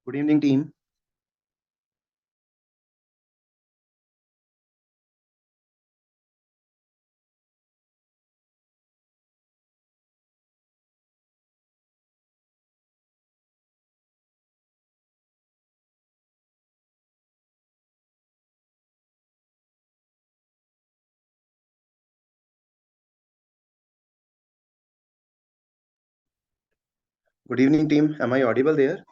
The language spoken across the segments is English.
Good evening, team. Good evening, team. Am I audible there?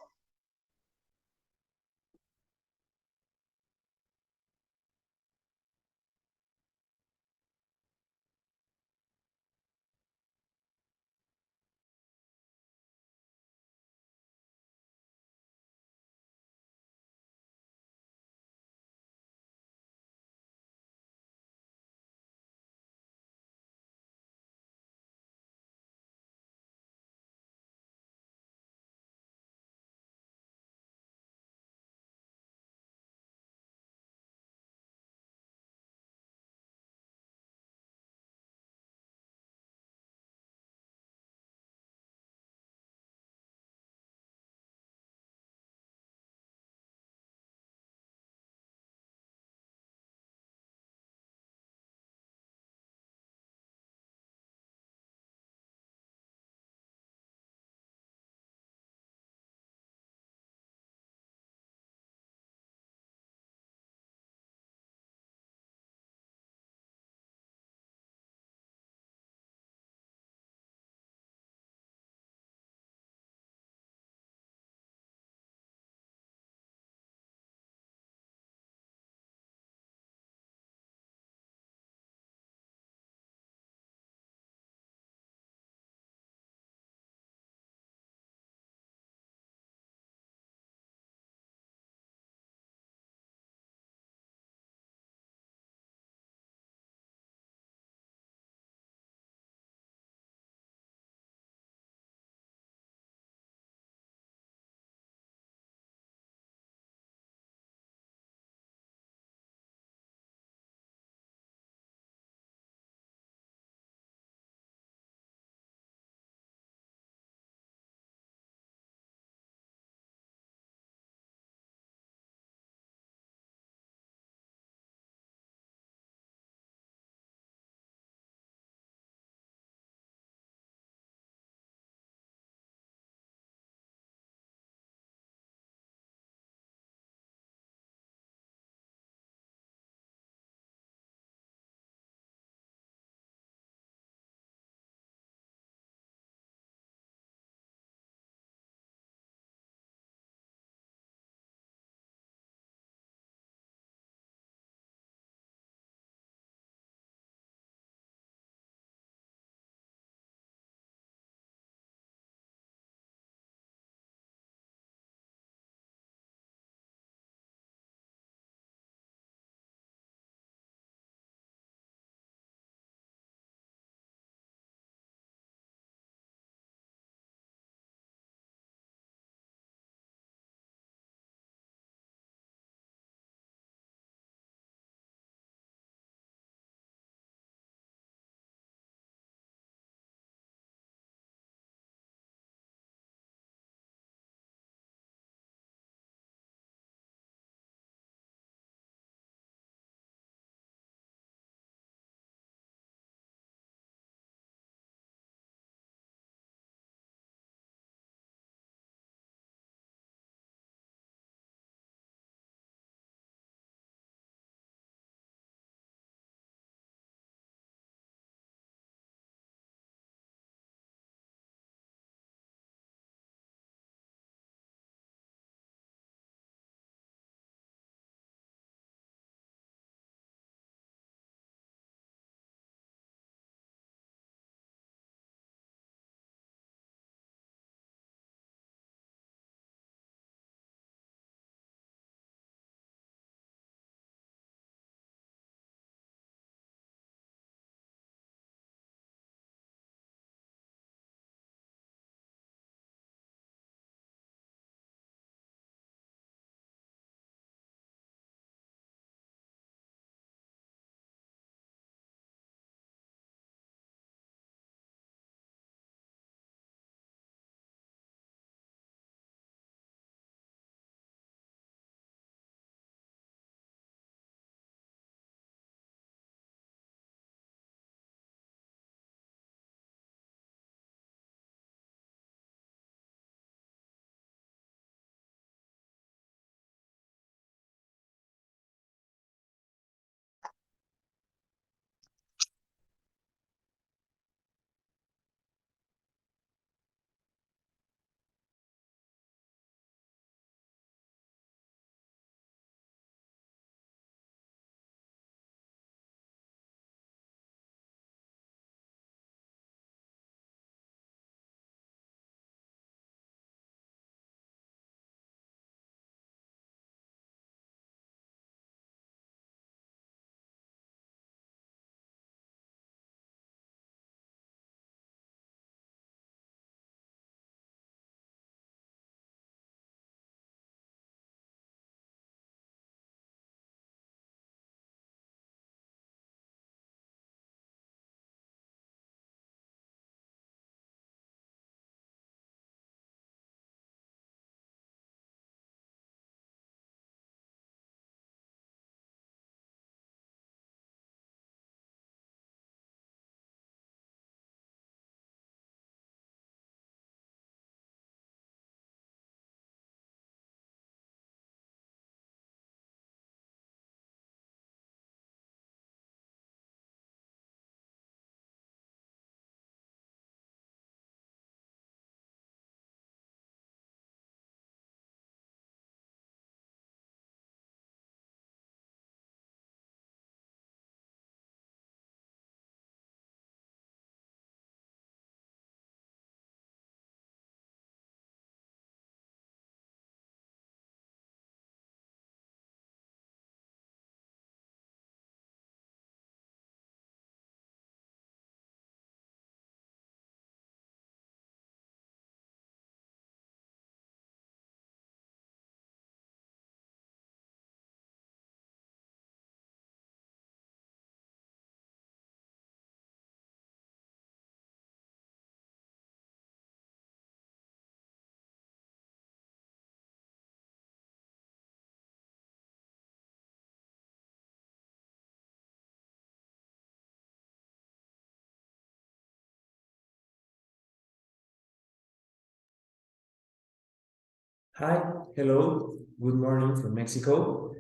Hi, hello, good morning from Mexico.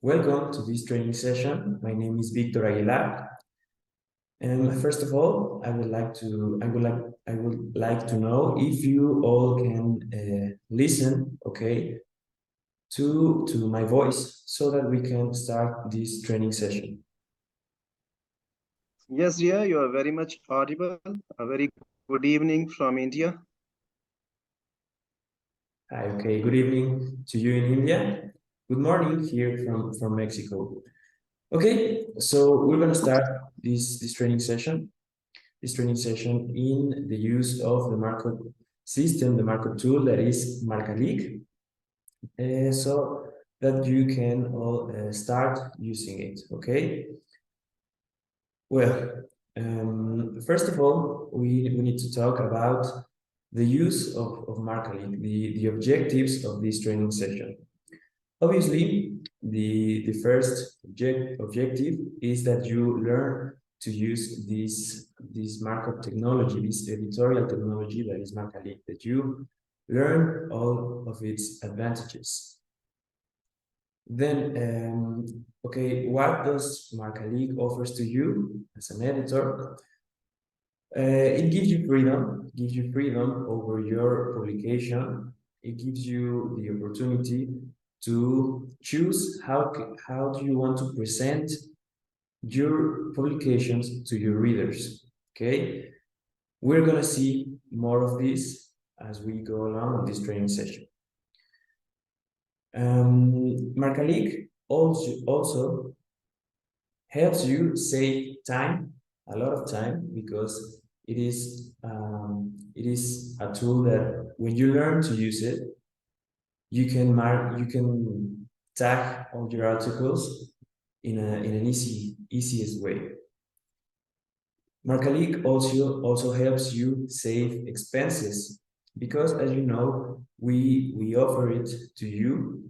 Welcome to this training session. My name is Victor Aguilar. And first of all, I would like to know if you all can listen, okay, to my voice so that we can start this training session. Yes, dear, you are very much audible. A very good evening from India. Hi, okay, good evening to you in India. Good morning here from Mexico. Okay, so we're gonna start this training session. This training session in the use of the markup system, the markup tool that is Marcalyc, so that you can all start using it, okay? Well, first of all, we need to talk about the use of Marcalyc, the objectives of this training session. Obviously, the first objective is that you learn to use this markup technology, this editorial technology that is Marcalyc, that you learn all of its advantages. Then, okay, what does Marcalyc offers to you as an editor? It gives you freedom over your publication. It gives you the opportunity to choose how do you want to present your publications to your readers. Okay, we're gonna see more of this as we go along with this training session. Marcalyc also helps you save time, a lot of time, because it is a tool that when you learn to use it, you can tag all your articles in an easiest way. Marcalyc also helps you save expenses because, as you know, we offer it to you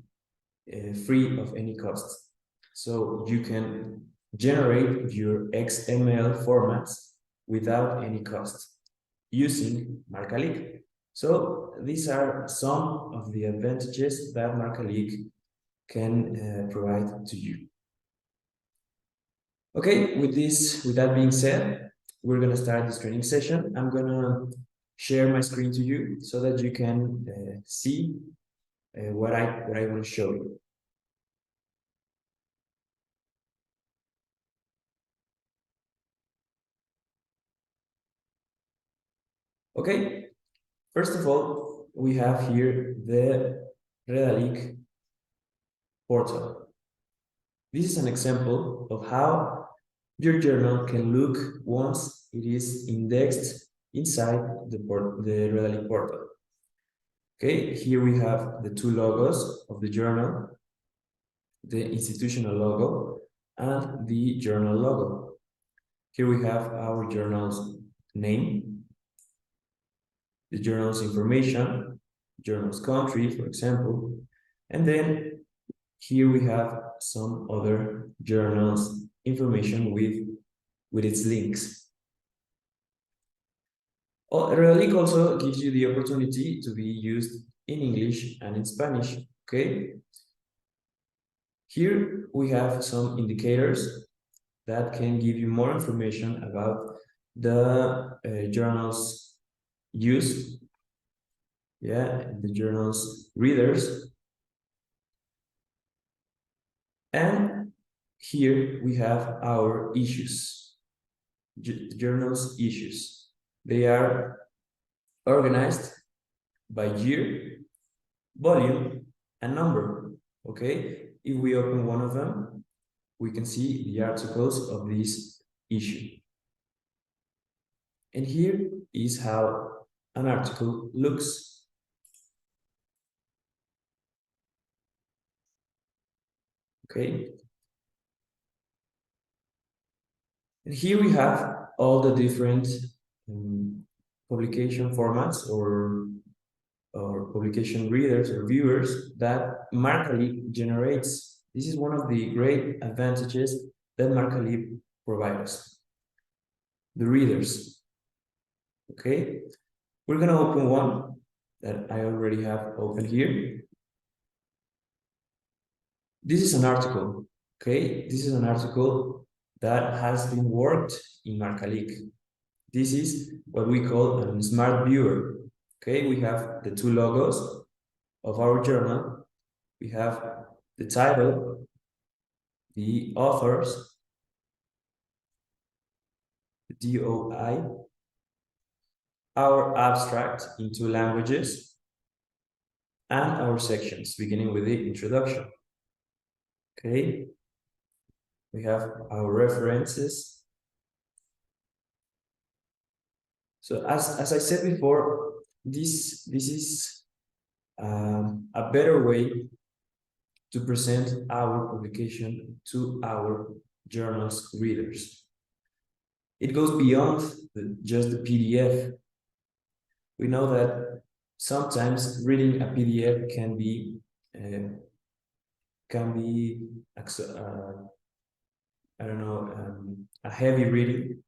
free of any cost. So you can generate your XML formats without any cost using Marcalyc. So these are some of the advantages that Marcalyc can provide to you. Okay, with that being said, we're gonna start this training session. I'm gonna share my screen to you so that you can see what I want to show you. Okay, first of all, we have here the Redalyc portal. This is an example of how your journal can look once it is indexed inside the Redalyc portal. Okay, here we have the two logos of the journal, the institutional logo and the journal logo. Here we have our journal's name, the journal's information, journal's country, for example, and then here we have some other journals information with its links. Redalyc also gives you the opportunity to be used in English and in Spanish, okay? Here we have some indicators that can give you more information about the journal's use, the journal's readers. And here we have our issues, journal's issues. They are organized by year, volume, and number, okay? If we open one of them, we can see the articles of this issue. And here is how an article looks. Okay. And here we have all the different publication formats or publication readers or viewers that Marcalyc generates. This is one of the great advantages that Marcalyc provides. The readers. Okay, we're gonna open one that I already have open here. this is an article, okay? This is an article that has been worked in Marcalyc. This is what we call a smart viewer, okay? We have the two logos of our journal. We have the title, the authors, the DOI, our abstract in 2 languages, and our sections, beginning with the introduction. Okay, we have our references. So as I said before, this is a better way to present our publication to our journal's readers. It goes beyond just the PDF. We know that sometimes reading a PDF can be I don't know, a heavy reading.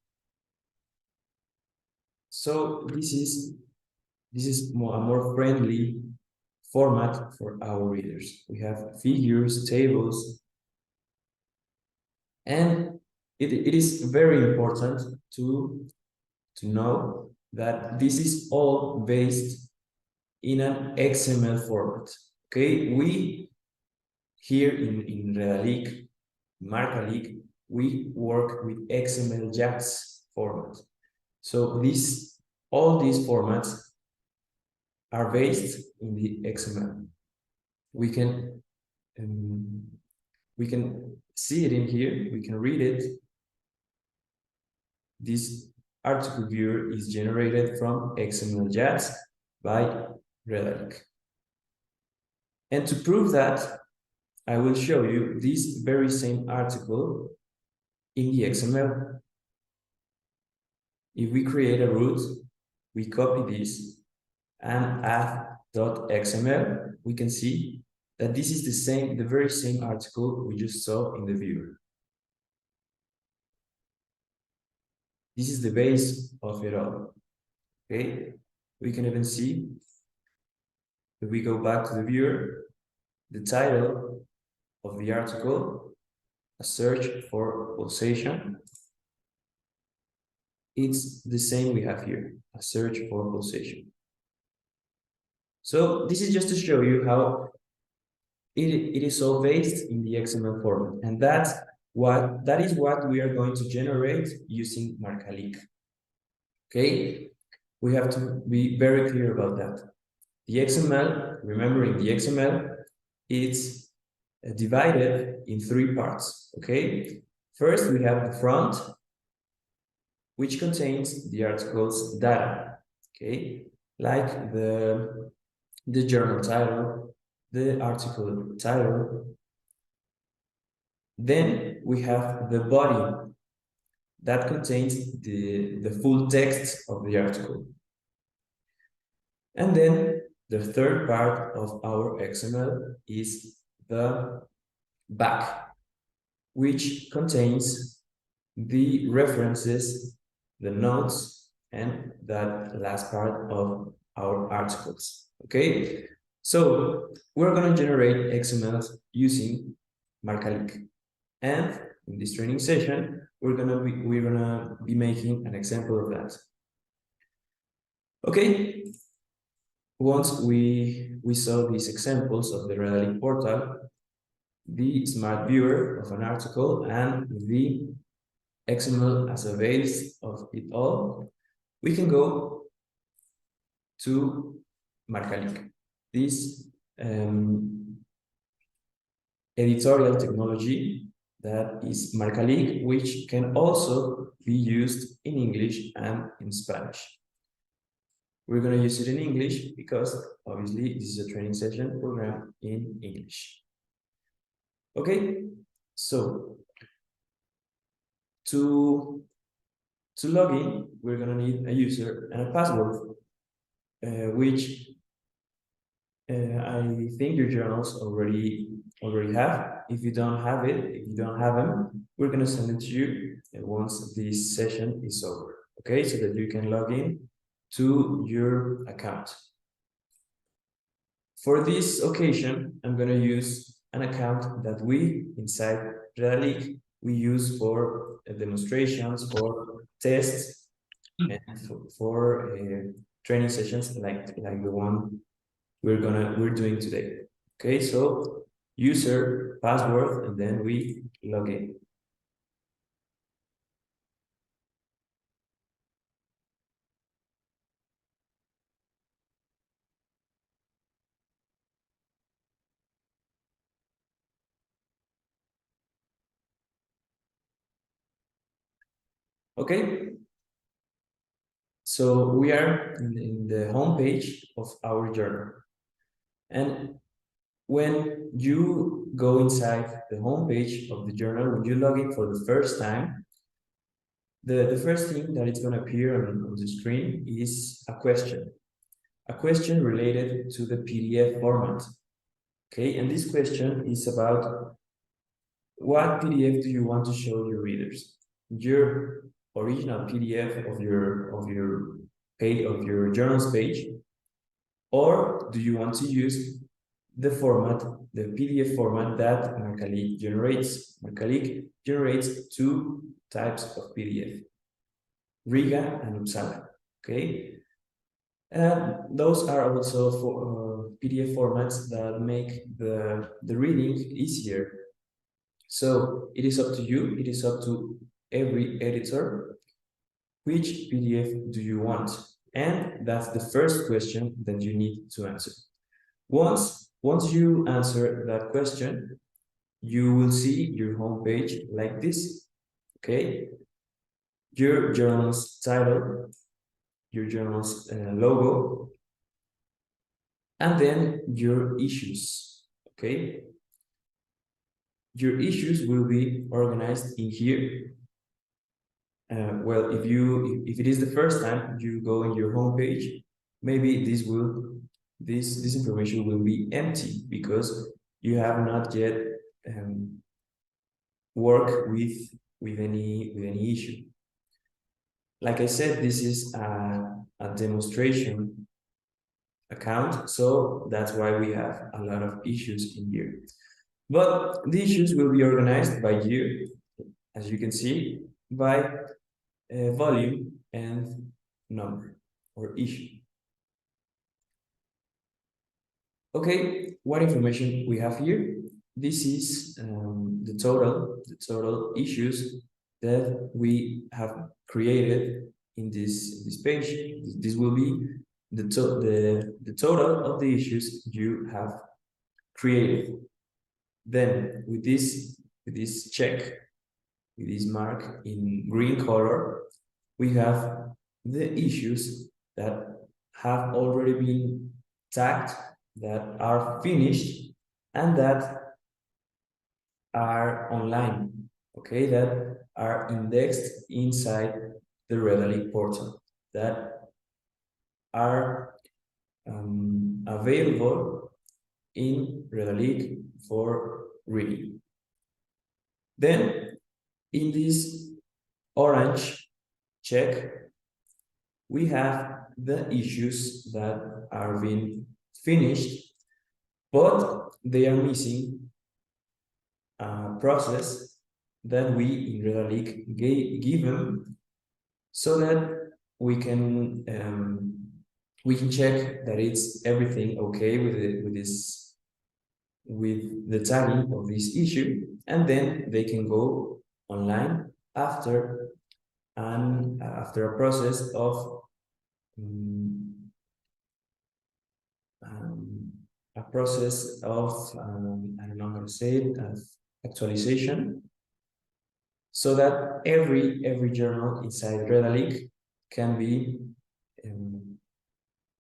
So this is a more friendly format for our readers. We have figures, tables, and it is very important to know that this is all based in an XML format. Okay, we here in Redalyc, Marcalyc, we work with XML JATS format. So all these formats are based in the XML. We can see it in here. We can read it. This article viewer is generated from XML JATS by Redalyc. And to prove that, I will show you this very same article in the XML. If we create a root, we copy this and add .xml, we can see that this is the very same article we just saw in the viewer. This is the base of it all. Okay, we can even see if we go back to the viewer, the title of the article, a search for pulsation. It's the same we have here, a search for pulsation. So this is just to show you how it is all based in the XML format, and that is what we are going to generate using Marcalyc. Okay, we have to be very clear about that. The XML, remembering the XML, it's divided in 3 parts. Okay, first we have the front, which contains the article's data. Okay, like the journal title, the article title. Then we have the body that contains the full text of the article. And then the third part of our XML is the back, which contains the references, the notes, and that last part of our articles. Okay, so we're going to generate XMLs using Marcalyc, and in this training session we're gonna be making an example of that. Okay, once we saw these examples of the Redalyc portal, the smart viewer of an article, and the XML as a base of it all, we can go to Marcalyc. This editorial technology that is Marcalyc, which can also be used in English and in Spanish. We're going to use it in English because obviously this is a training session program in English. Okay, so to log in, we're going to need a user and a password, which I think your journals already have. If you don't have them, we're going to send it to you once this session is over. Okay, so that you can log in to your account. For this occasion, I'm going to use an account that we, inside Redalyc, we use for demonstrations, for tests, and for training sessions like the one we're doing today. Okay, so user, password, and then we log in. Okay, so we are in the home page of our journal. And when you go inside the home page of the journal, when you log in for the first time, the first thing that is going to appear on the screen is a question related to the PDF format. Okay, and this question is about what PDF do you want to show your readers? Your original PDF of your page of your journals page, or do you want to use the format, the PDF format that Marcalyc generates? Marcalyc generates two types of PDF, Riga and Uppsala. Okay, and those are also for PDF formats that make the reading easier. So it is up to you, it is up to every editor, which PDF do you want? And that's the first question that you need to answer. Once you answer that question, you will see your homepage like this, okay? Your journal's title, your journal's logo, and then your issues, okay? Your issues will be organized in here. Well, if it is the first time you go in your homepage, maybe this information will be empty because you have not yet worked with any issue. Like I said, this is a demonstration account, so that's why we have a lot of issues in here. But the issues will be organized by year, as you can see, by volume and number or issue. Okay, what information we have here? This is the total issues that we have created in this page. This will be the total of the issues you have created. Then with this check, with this mark in green color, we have the issues that have already been tagged, that are finished, and that are online, okay, that are indexed inside the Redalyc portal, that are available in Redalyc for reading. Then in this orange check, we have the issues that are being finished, but they are missing a process that we in Redalyc give them, so that we can check that it's everything okay with the tagging of this issue, and then they can go online after a process of I don't know how to say it, actualization, so that every journal inside Redalyc can be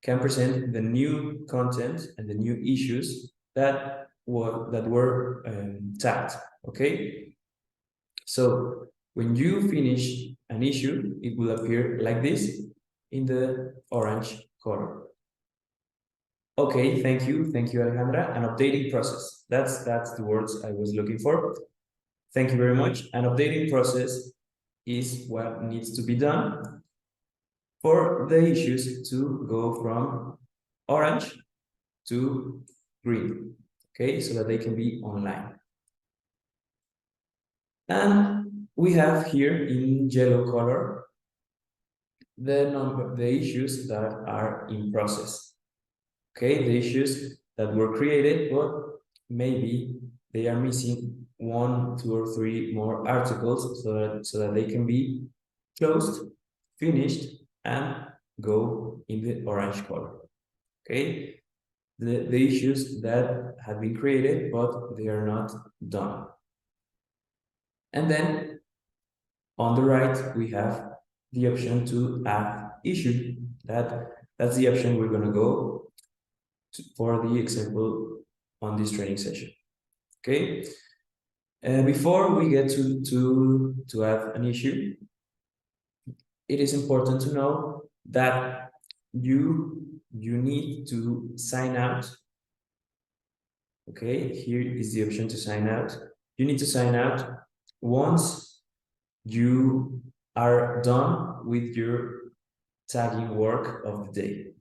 can present the new content and the new issues that were tagged. Okay, so when you finish an issue, it will appear like this in the orange color. Okay, thank you, Alejandra. An updating process. That's the words I was looking for. Thank you very much. An updating process is what needs to be done for the issues to go from orange to green. okay, so that they can be online. And we have here in yellow color the issues that are in process. Okay, the issues that were created, but maybe they are missing 1, 2, or 3 more articles so that they can be closed, finished, and go in the orange color. Okay, the issues that have been created, but they are not done. And then on the right, we have the option to add issue. That's the option we're going to go for the example on this training session. Okay. Before we get to add an issue, it is important to know that you need to sign out. Okay, here is the option to sign out. You need to sign out once you are done with your tagging work of the day.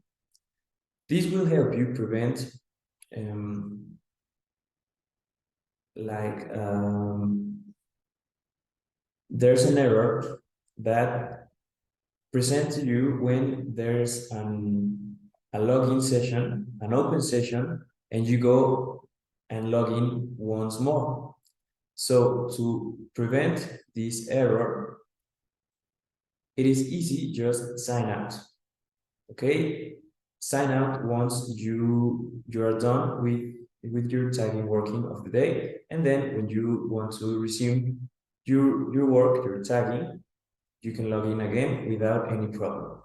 This will help you prevent there's an error that presents to you when there's a login session, an open session, and you go and log in once more. So to prevent this error, it is easy, just sign out. Okay, sign out once you are done with your tagging working of the day, and then when you want to resume your work, your tagging, you can log in again without any problem.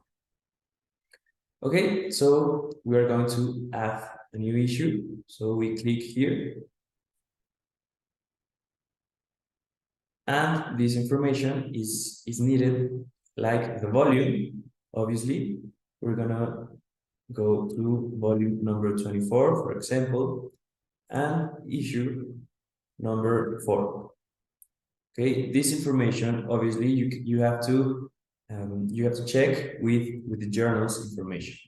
Okay, so we are going to add a new issue. So we click here, and this information is needed, like the volume. Obviously, we're gonna go to volume number 24, for example, and issue number 4. Okay, this information, obviously, you have to check with the journal's information.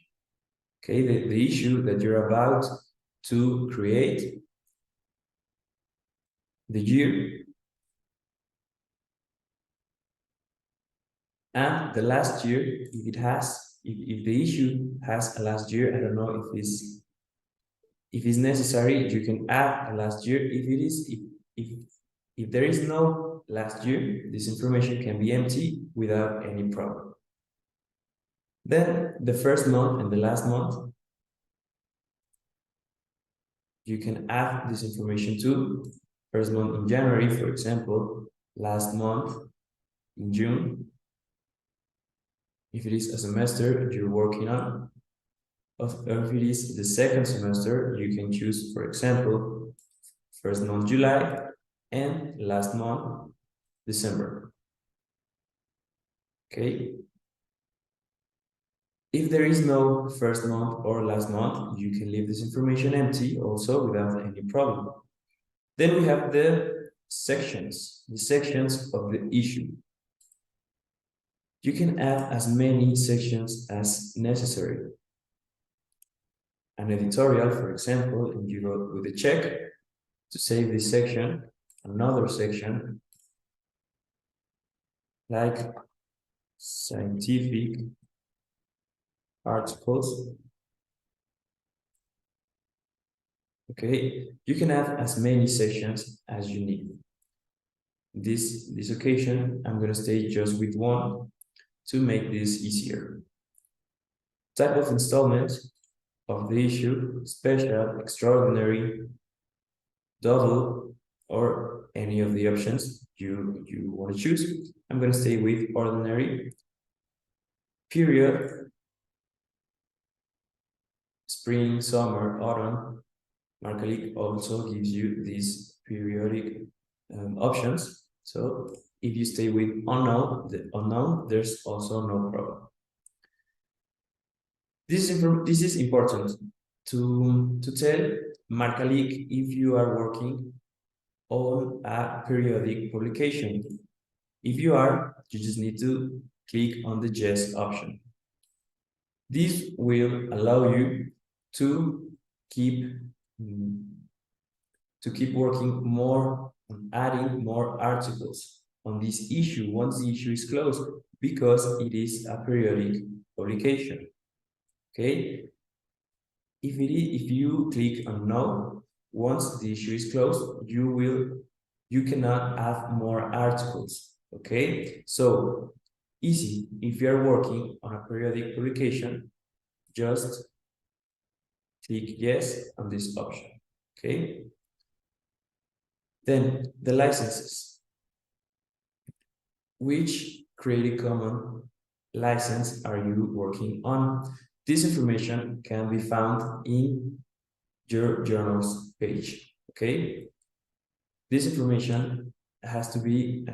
Okay, the issue that you're about to create, the year, and the last year, if the issue has a last year. I don't know if it's necessary, you can add a last year. If there is no last year, this information can be empty without any problem. Then the first month and the last month, you can add this information to first month in January, for example, last month in June. If it is a semester you're working on, if it is the second semester, you can choose, for example, first month July and last month December. Okay. If there is no first month or last month, you can leave this information empty also without any problem. Then we have the sections of the issue. You can add as many sections as necessary. An editorial, for example, and you wrote with a check to save this section, another section like scientific articles. Okay, you can add as many sections as you need. This occasion, I'm going to stay just with one to make this easier. Type of installment of the issue: special, extraordinary, double, or any of the options you want to choose. I'm going to stay with ordinary. Period: spring, summer, autumn. Marcalyc also gives you these periodic options. So if you stay with unknown, there's also no problem. This is important to tell Marcalyc if you are working on a periodic publication. If you are, you just need to click on the yes option. This will allow you to keep to keep working more on adding more articles on this issue once the issue is closed, because it is a periodic publication. Okay, if you click on no, once the issue is closed, you cannot add more articles. Okay, so easy. If you are working on a periodic publication, just click yes on this option. Okay, then the licenses. Which Creative Commons license are you working on? This information can be found in your journals page. Okay, this information has to be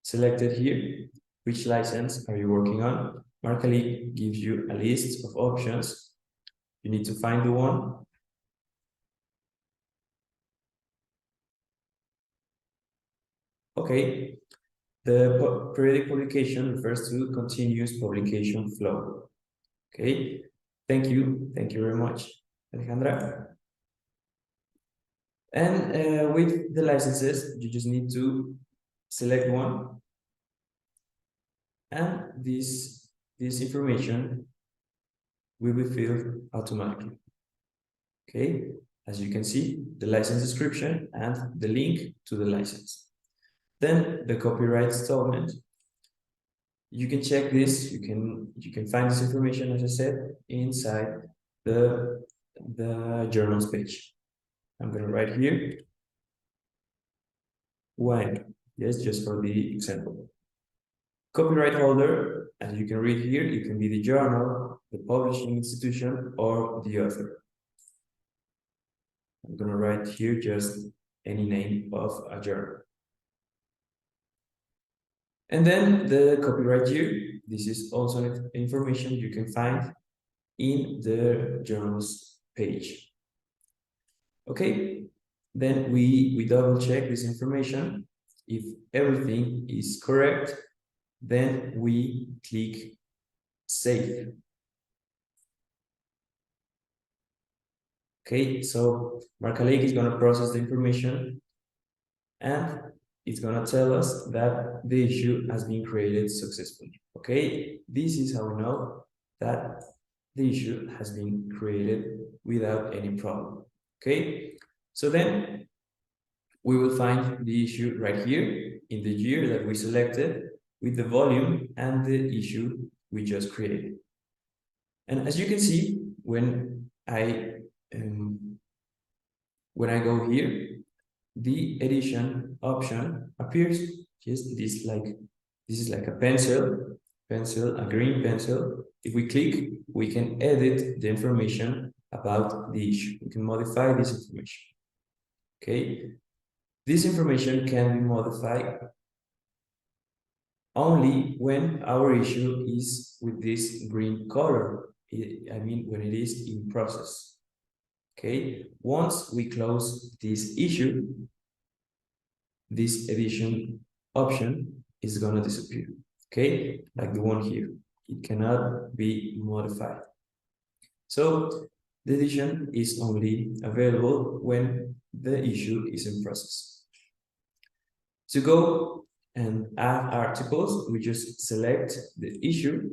selected here. Which license are you working on? Marcalyc gives you a list of options. You need to find the one. Okay, the periodic publication refers to continuous publication flow. Okay, thank you very much, Alejandra. And with the licenses, you just need to select one, and this information will be filled automatically. Okay, as you can see, the license description and the link to the license. Then the copyright statement. You can check this. You can find this information, as I said, inside the journals page. I'm going to write here when. Yes, just for the example. Copyright holder, as you can read here, it can be the journal, the publishing institution, or the author. I'm going to write here just any name of a journal. And then the copyright year. This is also information you can find in the journals page. Okay, then we double check this information. If everything is correct, then we click save. Okay, so Marcalyc is going to process the information, and it's going to tell us that the issue has been created successfully. Okay, this is how we know that the issue has been created without any problem. Okay, so then we will find the issue right here in the year that we selected, with the volume and the issue we just created. And as you can see, when I go here, the edition option appears. Just this is like a pencil, a green pencil. If we click, we can edit the information about the issue. We can modify this information. Okay, this information can be modified only when our issue is with this green color. I mean, when it is in process. Okay, once we close this issue, this edition option is going to disappear. Okay, like the one here. It cannot be modified. So the edition is only available when the issue is in process. To go and add articles, we just select the issue,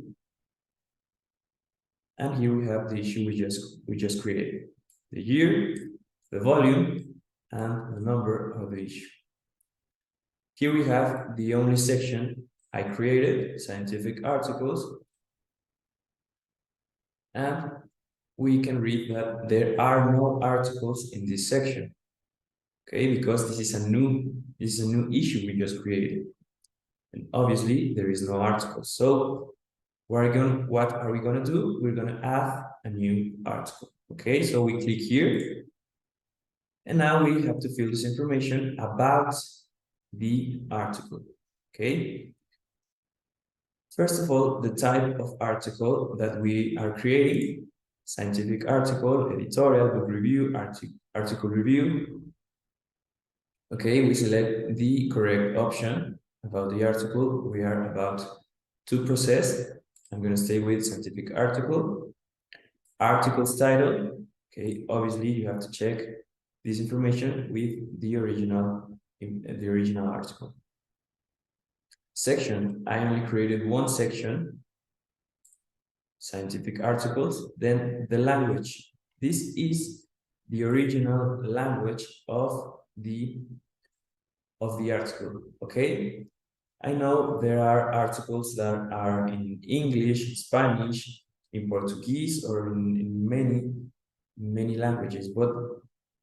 and here we have the issue we just created. The year, the volume, and the number of the issue. Here we have the only section I created, scientific articles, and we can read that there are no articles in this section. Okay, because this is a new issue we just created, and obviously there is no article. So what are we going to do? We're going to add a new article. Okay, so we click here, and now we have to fill this information about the article. Okay, first of all, the type of article that we are creating: scientific article, editorial, book review, article review. Okay, we select the correct option about the article we are about to process. I'm going to stay with scientific article. Article's title. Okay, obviously you have to check this information with the original article. Section, I only created one section, scientific articles, then the language. This is the original language of the article, okay? I know there are articles that are in English, Spanish, in Portuguese, or in many languages, but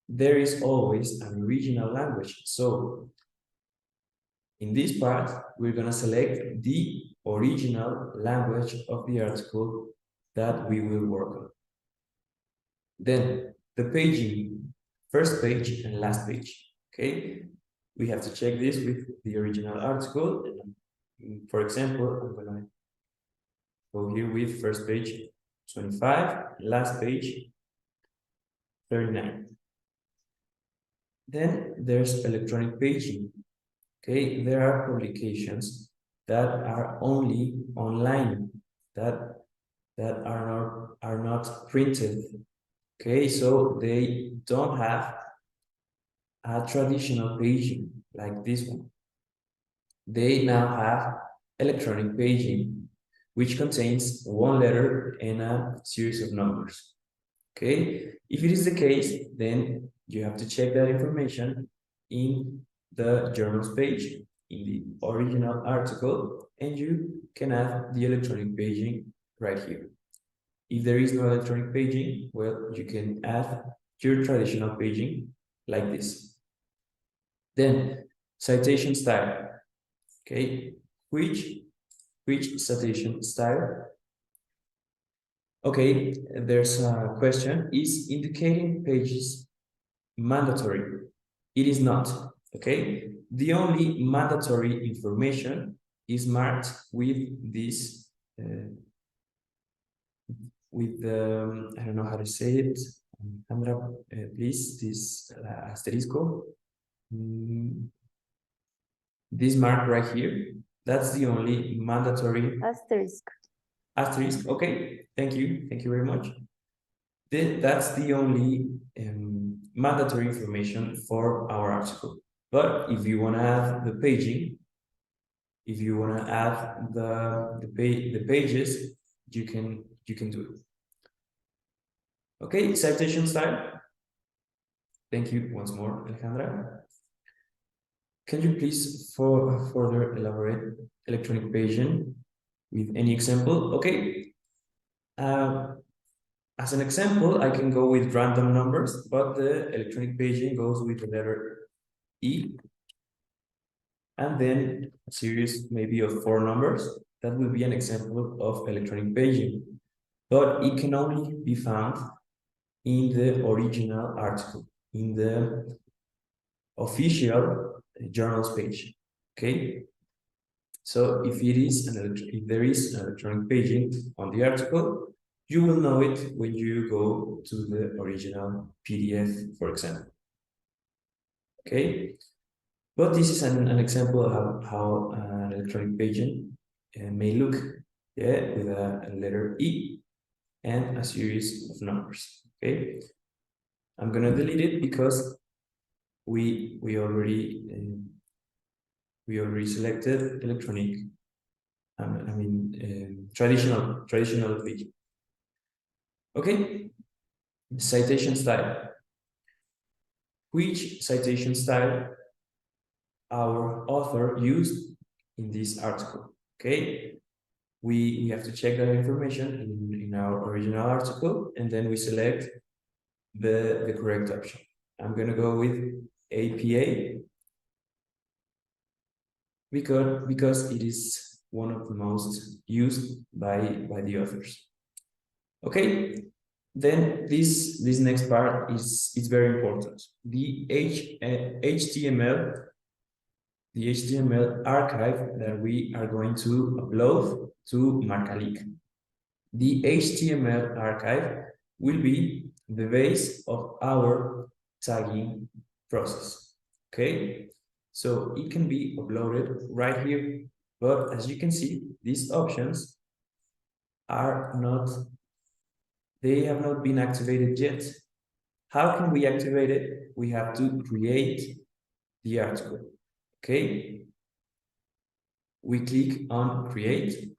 there is always an original language. So in this part, we're gonna select the original language of the article that we will work on. Then the paging, first page and last page, okay? We have to check this with the original article. For example, I'm gonna go here with first page 25, last page 39. Then there's electronic paging. Okay, there are publications that are only online, that are not printed. Okay, so they don't have a traditional paging like this one. They now have electronic paging, which contains one letter and a series of numbers. Okay, if it is the case, then you have to check that information in the journals page, in the original article, and you can add the electronic paging right here. If there is no electronic paging, well, you can add your traditional paging like this. Then, citation style. Okay, which citation style? Okay, there's a question. Is indicating pages mandatory? It is not, okay? The only mandatory information is marked with this, I don't know how to say it. Sandra, please, this asterisco. This mark right here, that's the only mandatory. Asterisk. Asterisk, okay, thank you very much. That's the only mandatory information for our article. But if you want to add the paging, if you want to add the pages, you can do it. Okay, citation style. Thank you once more, Alejandra. Can you please further elaborate electronic paging with any example? Okay. As an example, I can go with random numbers, but the electronic paging goes with the letter E, and then a series maybe of 4 numbers. That will be an example of electronic paging, but it can only be found in the original article, in the official journals page. Okay, so if there is an electronic paging on the article, you will know it when you go to the original PDF, for example. Okay, but this is an example of how electronic paging may look, yeah, with a letter E and a series of numbers. Okay, I'm gonna delete it because we already selected electronic. Traditional paging. Okay, citation style. Which citation style our author used in this article? Okay, we have to check that information in our original article, and then we select the correct option. I'm gonna go with APA because it is one of the most used by the authors. Okay, then this next part is very important. The HTML archive that we are going to upload to Marcalyc. The HTML archive will be the base of our tagging process. Okay, so it can be uploaded right here, but as you can see, these options are not, they have not been activated yet. How can we activate it? We have to create the article. Okay. We click on create,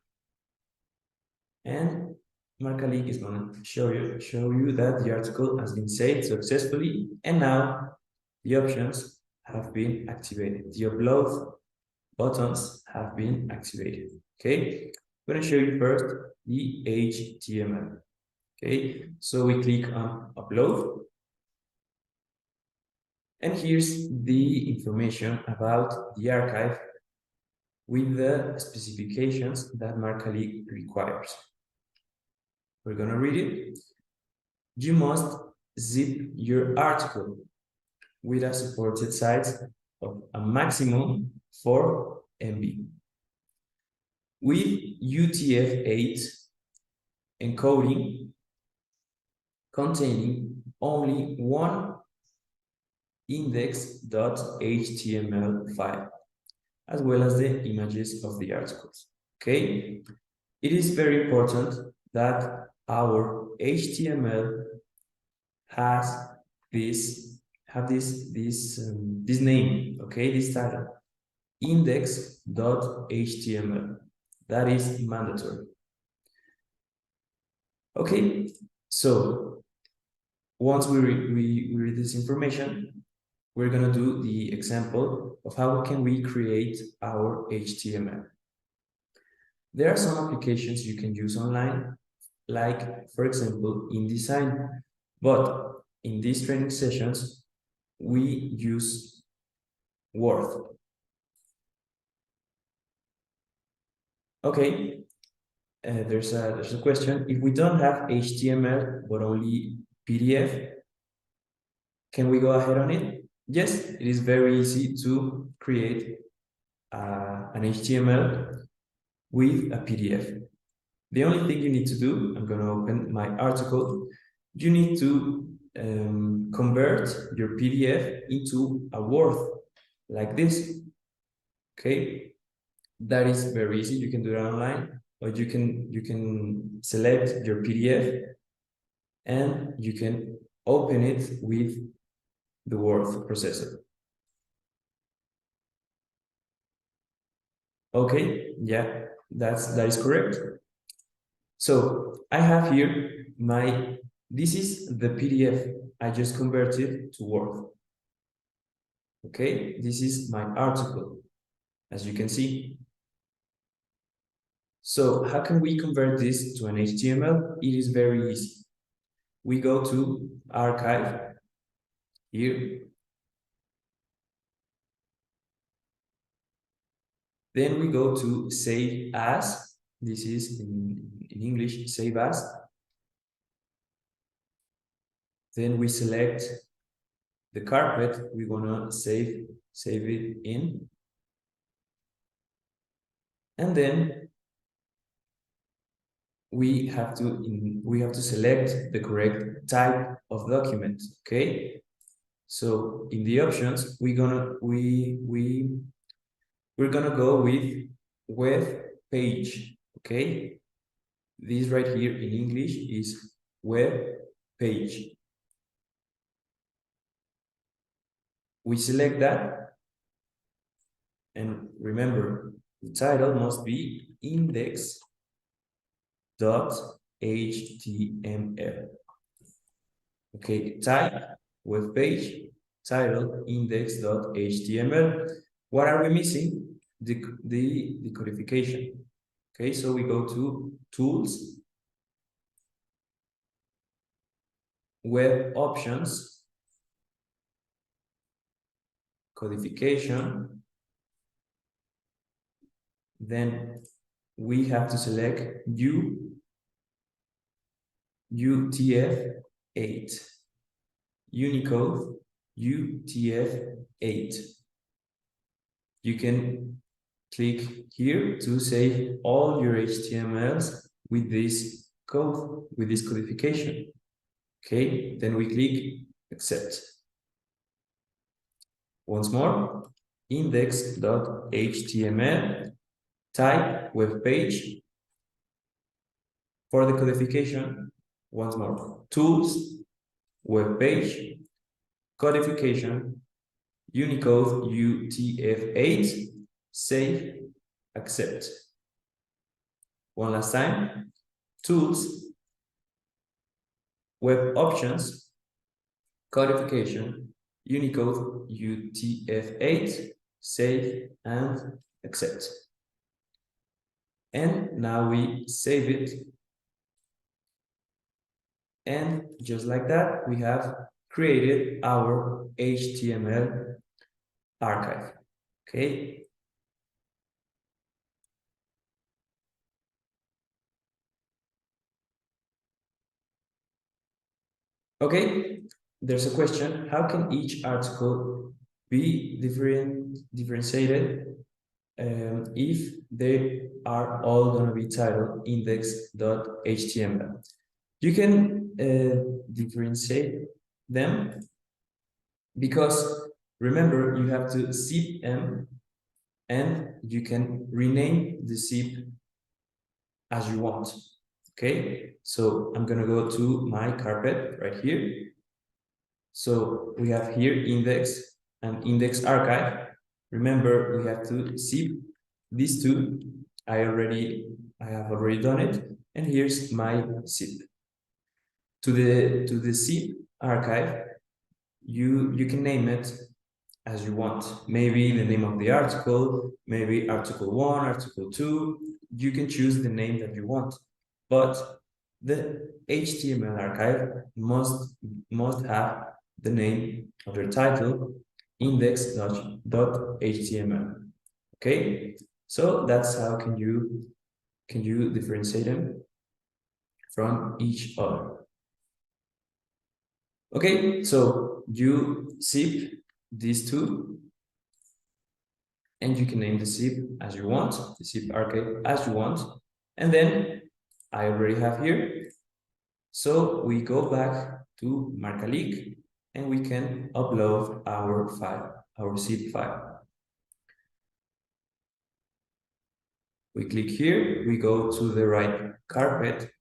and Marcalyc is going to show you that the article has been saved successfully, and now the options have been activated. The upload buttons have been activated. Okay, I'm going to show you first the HTML. Okay, so we click on upload, and here's the information about the archive with the specifications that Marcalyc requires. We're going to read it. You must zip your article with a supported size of a maximum 4 MB. With UTF-8 encoding containing only one index.html file, as well as the images of the articles. Okay, it is very important that our HTML has this name, okay, this title, index.html. That is mandatory. Okay, so once we read this information, we're gonna do the example of how can we create our HTML. There are some applications you can use online, like, for example, InDesign, but in these training sessions, we use Word. Okay, there's a question. If we don't have HTML, but only PDF, can we go ahead on it? Yes, it is very easy to create an HTML with a PDF. The only thing you need to do, I'm going to open my article, you need to convert your PDF into a Word, like this. Okay, that is very easy. You can do it online, or you can select your PDF and you can open it with the Word processor. Okay, yeah, that is correct. So I have here this is the PDF I just converted to Word. Okay, this is my article, as you can see. So how can we convert this to an HTML? It is very easy. We go to Archive here. Then we go to Save As. This is in English, Save As. Then we select the carpet we want to save it in. And then we have to select the correct type of document. Okay, so in the options we're gonna go with web page. Okay, this right here in English is web page. We select that, and remember, the title must be index.html. Okay, type, web page, title, index.html. What are we missing? The codification. Okay, so we go to Tools, Web Options, Codification. Then we have to select UTF-8, Unicode UTF-8. You can click here to save all your HTMLs with this code, with this codification. Okay, then we click Accept. Once more, index.html, type, web page. For the codification, once more, Tools, web page, codification, Unicode UTF-8, save, accept. One last time, tools, web options, codification, Unicode UTF-8, save, and accept. And now we save it. And just like that, we have created our HTML archive. Okay. Okay, there's a question. How can each article be differentiated if they are all going to be titled index.html? You can differentiate them because remember, you have to zip them and you can rename the zip as you want. Okay, so I'm gonna go to my carpet right here. So we have here index and index archive. Remember, we have to zip these two. I have already done it, and here's my zip. To the zip archive, you can name it as you want. Maybe the name of the article, maybe article 1, article 2. You can choose the name that you want. But the HTML archive must have the name of your title, index.html. Okay, so that's how can you differentiate them from each other. Okay, so you zip these two, and you can name the zip as you want, the zip archive as you want, and then I already have here. So we go back to Marcalyc and we can upload our file, our zip file. We click here, we go to the right carpet,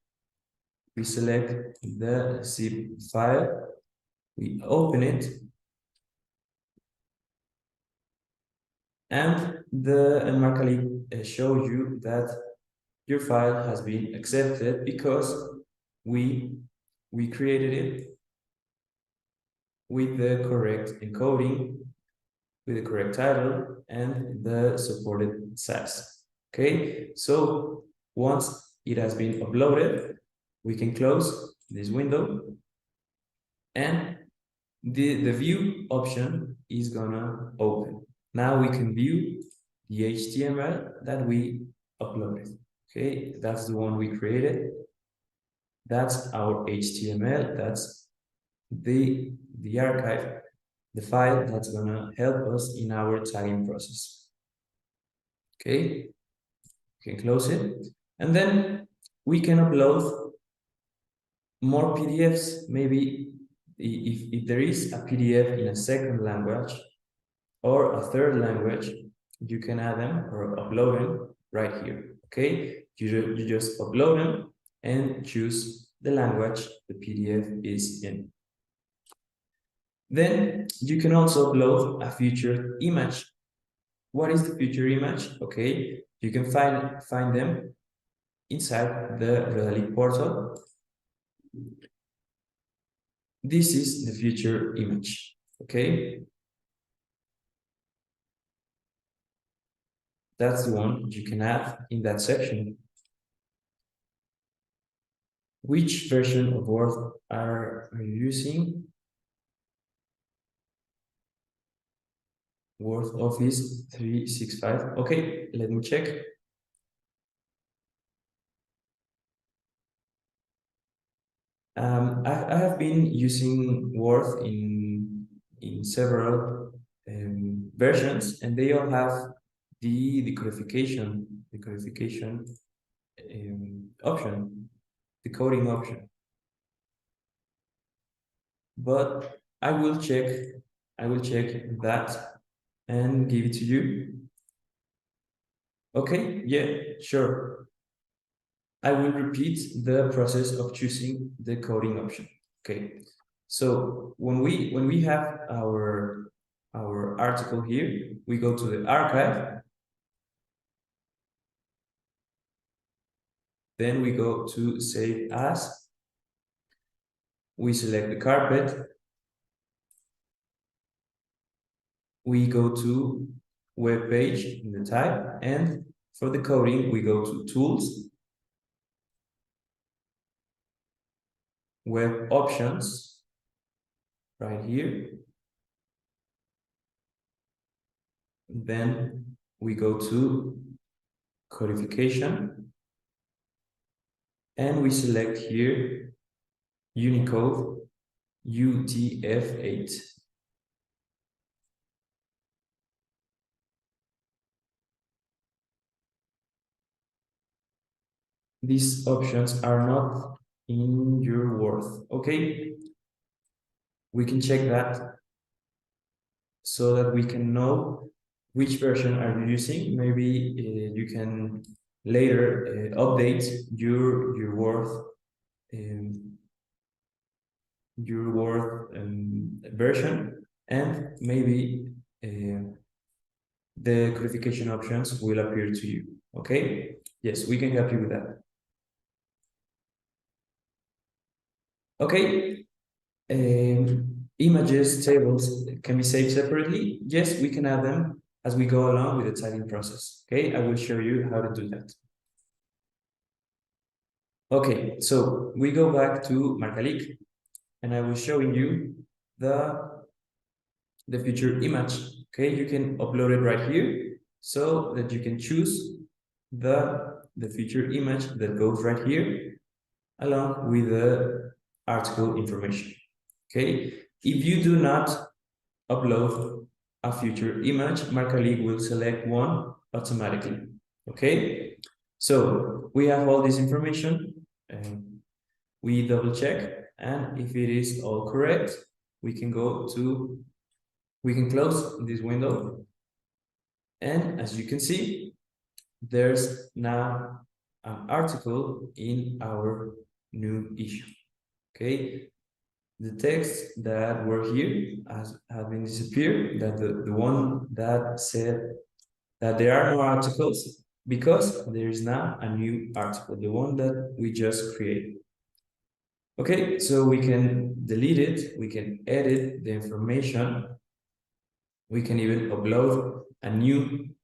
we select the zip file, we open it, and Marcalyc shows you that your file has been accepted because we created it with the correct encoding, with the correct title, and the supported size. Okay, so once it has been uploaded, we can close this window, and the view option is gonna open. Now we can view the HTML that we uploaded. Okay, that's the one we created. That's our HTML. That's the archive, the file that's gonna help us in our tagging process. Okay, we can close it, and then we can upload more PDFs. Maybe if there is a PDF in a second language or a third language, you can add them or upload them right here. Okay, you just upload them and choose the language the PDF is in. Then you can also upload a featured image. What is the featured image? Okay, you can find them inside the Redalyc portal. This is the featured image. Okay, that's the one you can add in that section. Which version of Word are you using? Word Office 365. Okay, let me check. I have been using Word in several versions, and they all have the codification option, the coding option. But I will check that and give it to you. Okay, yeah, sure. I will repeat the process of choosing the coding option. Okay, So when we have our article here, we go to the archive. Then we go to save as. We select the carpet. We go to web page in the type, and for the coding, we go to tools, web options, right here. Then we go to codification, and we select here Unicode UTF-8. These options are not in your Word, okay? We can check that so that we can know which version are you using. Maybe you can later update your Word version, and maybe the codification options will appear to you. Okay, yes, we can help you with that. Okay, images, tables can be saved separately. Yes, we can add them as we go along with the tagging process. Okay, I will show you how to do that. Okay, so we go back to Marcalyc, and I will show you the future image. Okay, you can upload it right here so that you can choose the feature image that goes right here along with the article information. Okay, if you do not upload a future image, Marcalyc will select one automatically. Okay, so we have all this information and we double check, and if it is all correct, we can close this window, and as you can see, there's now an article in our new issue. Okay, the text that were here have been disappeared. That the one that said that there are no articles, because there is now a new article, the one that we just created. Okay, so we can delete it, we can edit the information, we can even upload a new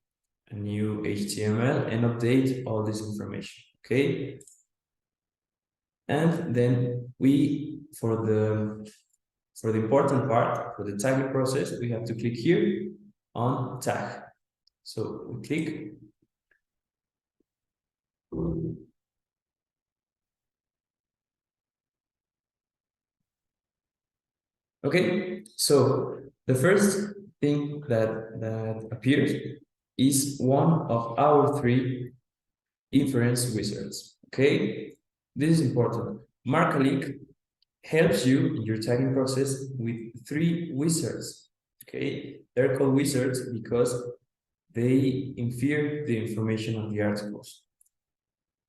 HTML and update all this information. Okay, and then for the important part, for the tagging process, we have to click here on tag. So we click. Okay, so the first thing that appears is one of our three inference wizards. Okay, this is important. Marcalyc helps you in your tagging process with three wizards. Okay, they're called wizards because they infer the information of the articles.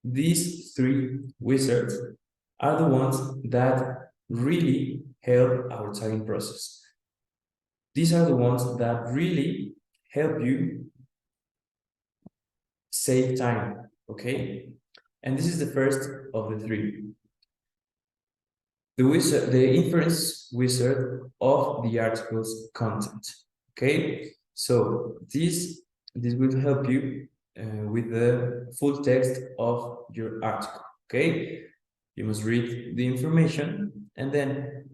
These three wizards are the ones that really help our tagging process. These are the ones that really help you save time, okay? And this is the first of the three. The inference wizard of the article's content, okay? So this will help you with the full text of your article, okay? You must read the information, and then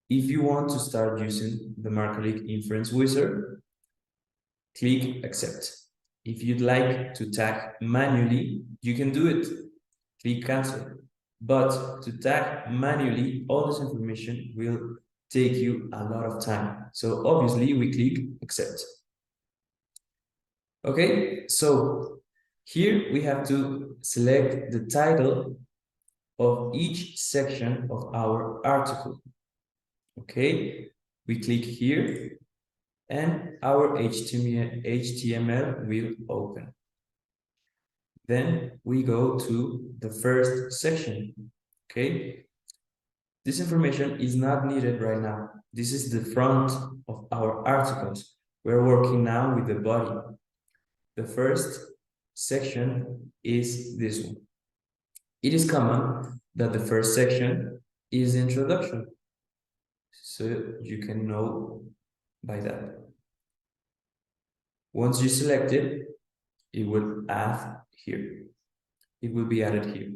if you want to start using the Marcalyc inference wizard, click accept. If you'd like to tag manually, you can do it. Click cancel. But to tag manually, all this information will take you a lot of time. So obviously we click accept. Okay, so here we have to select the title of each section of our article. Okay, we click here and our HTML will open. Then we go to the first section. Okay, This information is not needed right now. This is the front of our articles. We're working now with the body. The first section is this one. It is common that the first section is introduction. So you can know by that. Once you select it, it will add here. It will be added here.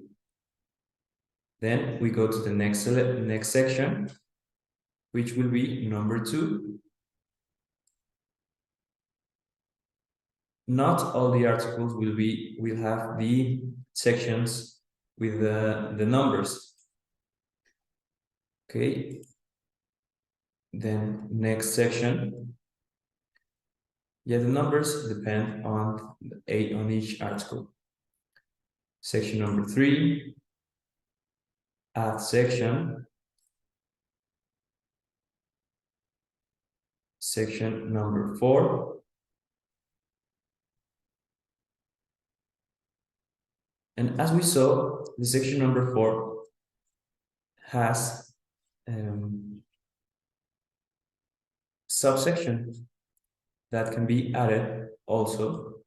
Then we go to the next section, which will be number 2. Not all the articles will have the sections with the numbers. Okay. Then next section. Yeah, the numbers depend on each article. Section number 3, add section. Section number 4. And as we saw, the section number 4 has subsections that can be added also,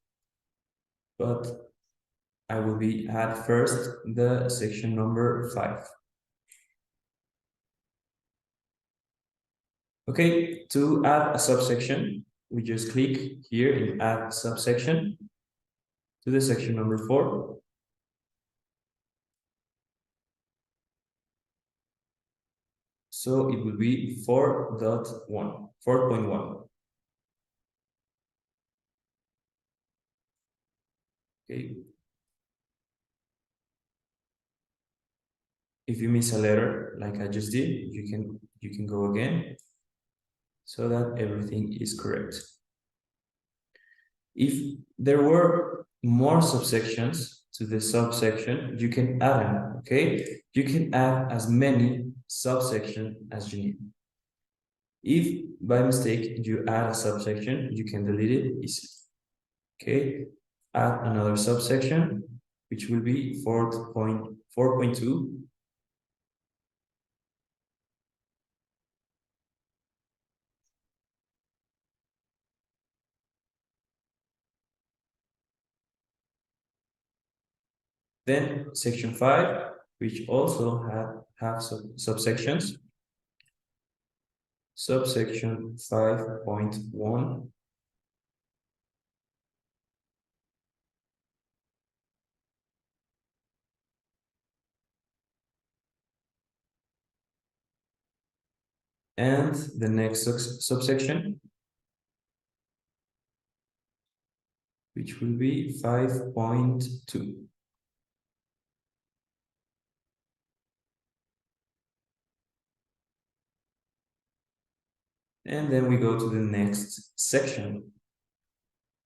but I will add first the section number 5. Okay, to add a subsection, we just click here in add subsection to the section number 4. So it will be 4.1. Okay. If you miss a letter, like I just did, you can go again so that everything is correct. If there were more subsections to the subsection, you can add them, okay? You can add as many subsections as you need. If by mistake you add a subsection, you can delete it easily. Okay, add another subsection, which will be 4.2. Then section 5, which also have subsections. Subsection 5.1. And the next subsection, which will be 5.2. And then we go to the next section,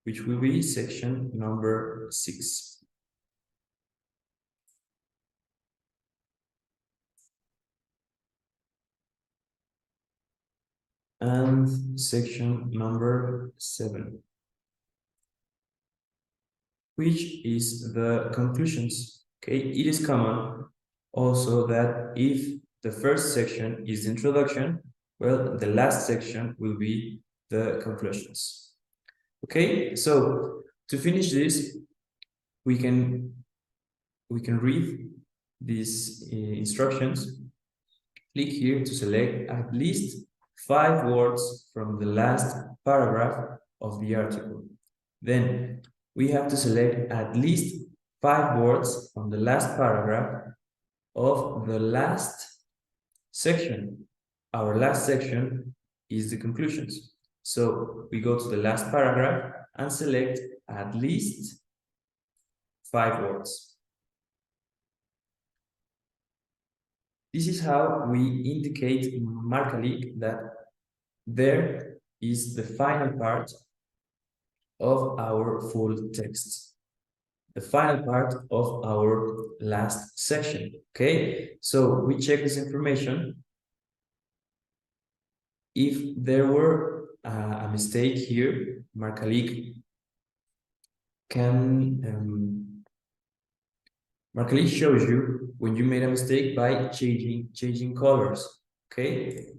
which will be section number 6. And section number 7, which is the conclusions. Okay, it is common also that if the first section is introduction, well, the last section will be the conclusions. Okay, so to finish this, we can read these instructions. Click here to select at least 5 words from the last paragraph of the article. Then we have to select at least 5 words from the last paragraph of the last section. Our last section is the conclusions. So we go to the last paragraph and select at least 5 words. This is how we indicate in Marcalyc that there is the final part of our full text, the final part of our last section. Okay, so we check this information. If there were a mistake here, Marcalyc shows you when you made a mistake by changing colors, okay?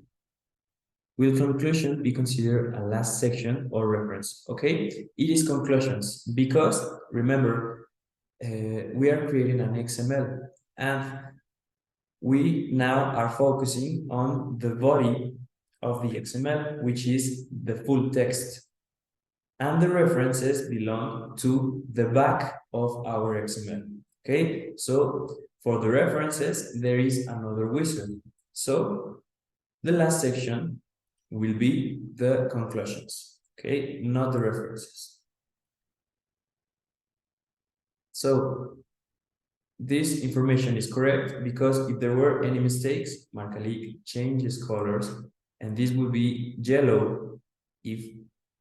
Will conclusion be considered a last section or reference? Okay, it is conclusions because remember, we are creating an XML and we now are focusing on the body of the XML, which is the full text. And the references belong to the back of our XML. Okay, so for the references, there is another wizard. So the last section will be the conclusions, okay, not the references. So this information is correct because if there were any mistakes, Marcalyc changes colors, and this would be yellow if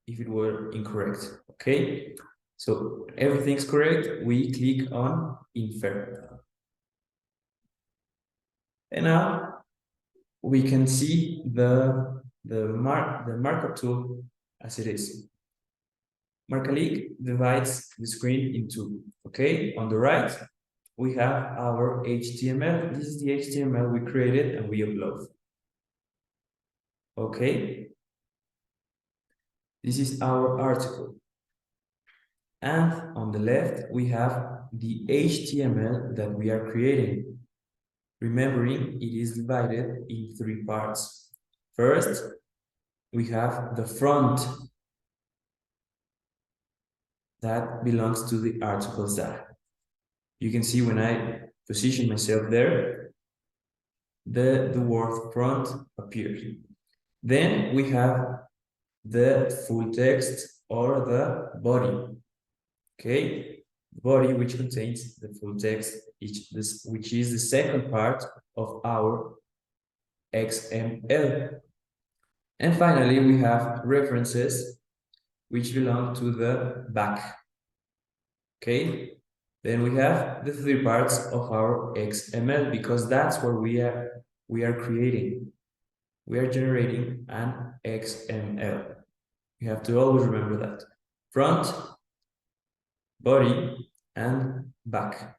it were incorrect, okay? So everything's correct, we click on Infer. And now we can see the markup tool as it is. Marcalyc divides the screen in two, okay? On the right, we have our HTML. This is the HTML we created and we upload. Okay? This is our article. And on the left, we have the HTML that we are creating. Remembering, it is divided in three parts. First, we have the front that belongs to the article's data. You can see when I position myself there, the word front appears. Then we have the full text or the body. Okay, the body which contains the full text, which is the second part of our XML. And finally, we have references which belong to the back. Okay, then we have the three parts of our XML because that's where we are creating. We are generating an XML. You have to always remember that. Front, body, and back.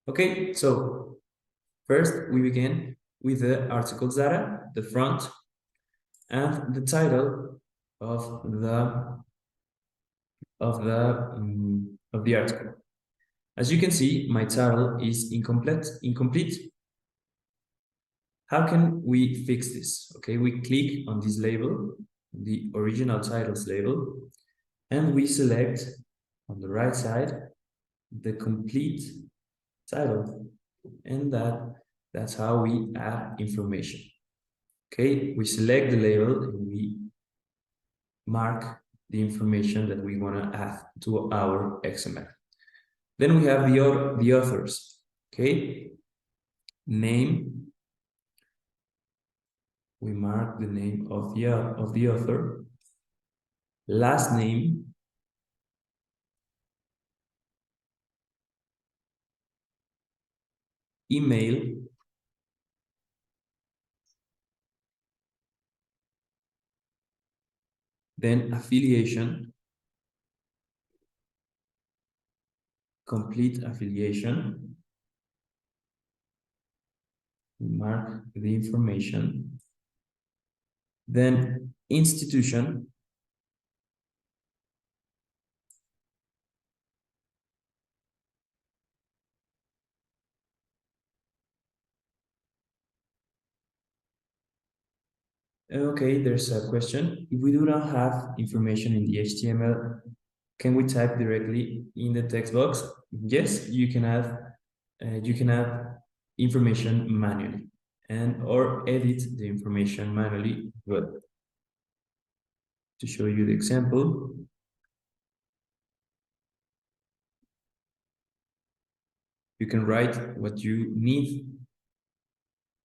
Okay, so first we begin with the article's data, the front, and the title of the article. As you can see, my title is incomplete. How can we fix this? Okay, we click on this label, the original titles label, and we select on the right side the complete title, and that's how we add information. Okay, we select the label and we mark the information that we want to add to our XML. Then we have the authors. Okay, name. We mark the name of the author. Last name. Email. Then affiliation. Complete affiliation. We mark the information. Then institution. Okay, there's a question. If we do not have information in the HTML, can we type directly in the text box? Yes, you can add information manually or edit the information manually. But to show you the example, you can write what you need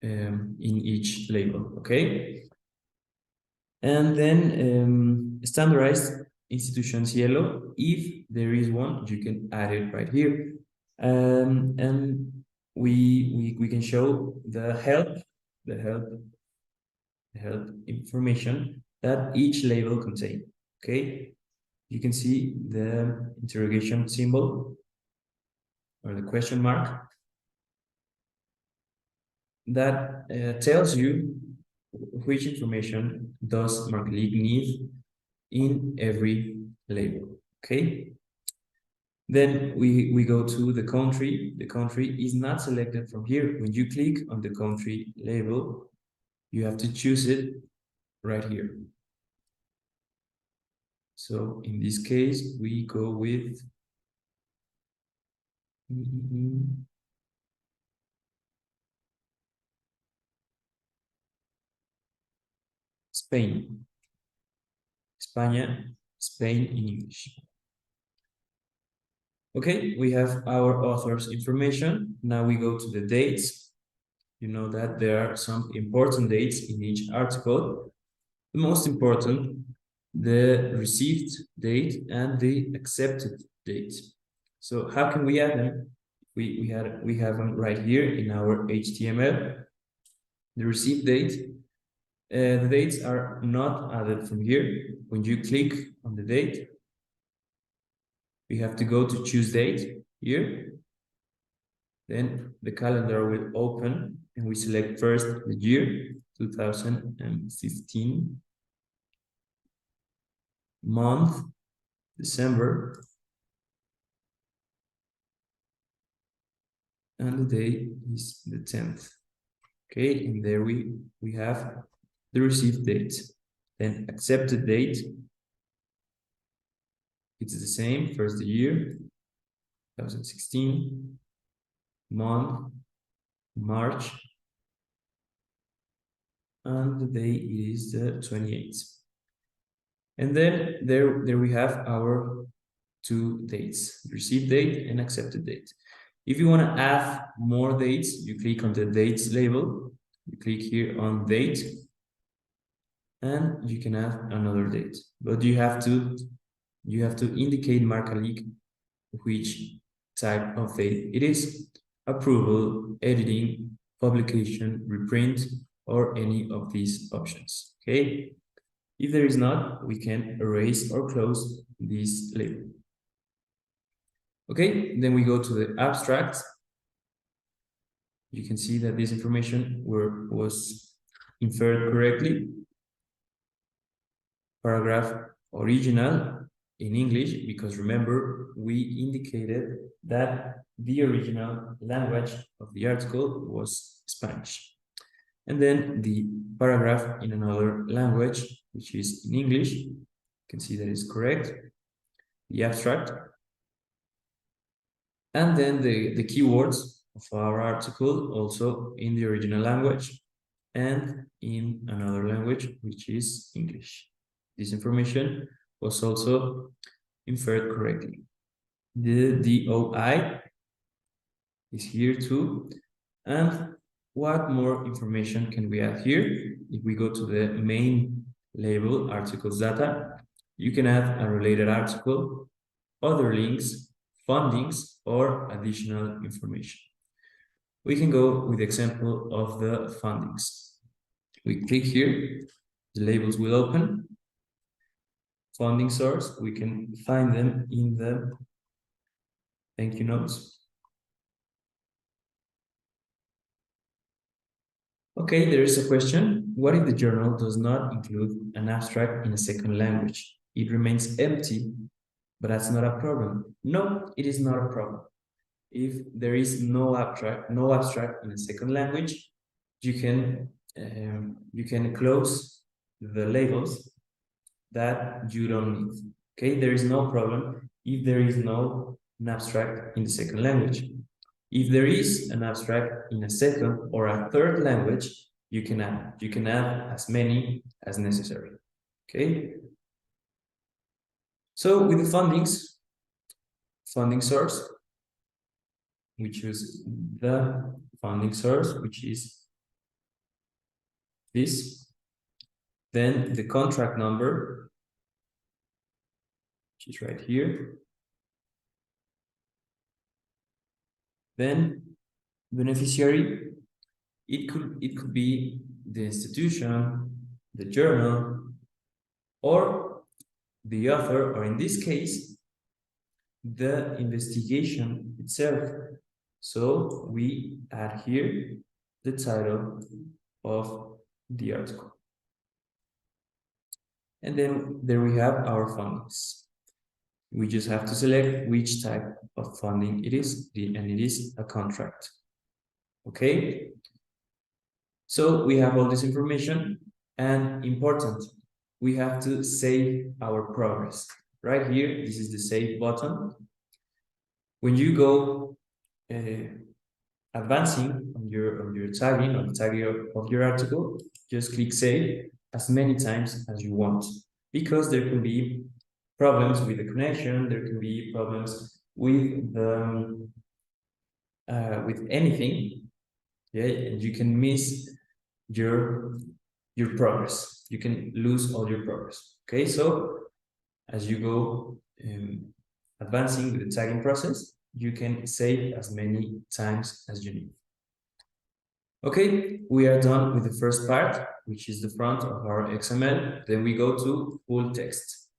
in each label, okay? And then standardized institutions yellow. If there is one, you can add it right here. And we can show the help information that each label contains. Okay, you can see the interrogation symbol or the question mark. that tells you which information does Marcalyc need in every label, okay? Then we go to the country. The country is not selected from here. When you click on the country label, you have to choose it right here. So in this case, we go with Spain. España, Spain in English. Okay, we have our author's information. Now we go to the dates. You know that there are some important dates in each article. The most important, the received date and the accepted date. So how can we add them? We have them right here in our HTML. The received date. The dates are not added from here. When you click on the date, we have to go to choose date here. Then the calendar will open and we select first the year, 2015, month, December, and the day is the 10th. Okay, and there we have the received date. Then accepted date, it's the same, first the year, 2016, month, March, and the day is the 28th. And then there we have our two dates, received date and accepted date. If you want to add more dates, you click on the dates label, you click here on date, and you can add another date. But you have to indicate Marcalyc which type of date it is: approval, editing, publication, reprint, or any of these options. Okay. If there is not, we can erase or close this label. Okay, then we go to the abstract. You can see that this information was inferred correctly. Paragraph original in English, because remember, we indicated that the original language of the article was Spanish. And then the paragraph in another language, which is in English. You can see that is correct. The abstract. And then the keywords of our article also in the original language and in another language, which is English. This information was also inferred correctly. The DOI is here too. And what more information can we add here? If we go to the main label, articles data, you can add a related article, other links, fundings, or additional information. We can go with the example of the fundings. We click here, the labels will open. Funding source, we can find them in the thank you notes. Okay, there is a question. What if the journal does not include an abstract in a second language? It remains empty, but that's not a problem. No, it is not a problem. If there is no abstract in a second language, you can close the labels that you don't need. Okay, there is no problem if there is no an abstract in the second language. If there is an abstract in a second or a third language, you can add as many as necessary. Okay. So with the funding source, we choose the funding source, which is this. Then the contract number, which is right here. Then beneficiary, it could be the institution, the journal, or the author, or in this case, the investigation itself. So we add here the title of the article. And then there we have our fundings. We just have to select which type of funding it is, and it is a contract. Okay? So we have all this information, and important, we have to save our progress. Right here, this is the save button. When you go advancing on your tagging, on the tagging of your article, just click save as many times as you want, because there can be problems with the connection, there can be problems with the with anything, yeah, and you can miss your progress. You can lose all your progress. Okay, so as you go advancing with the tagging process, you can save as many times as you need. Okay, we are done with the first part, which is the front of our XML. Then we go to full text.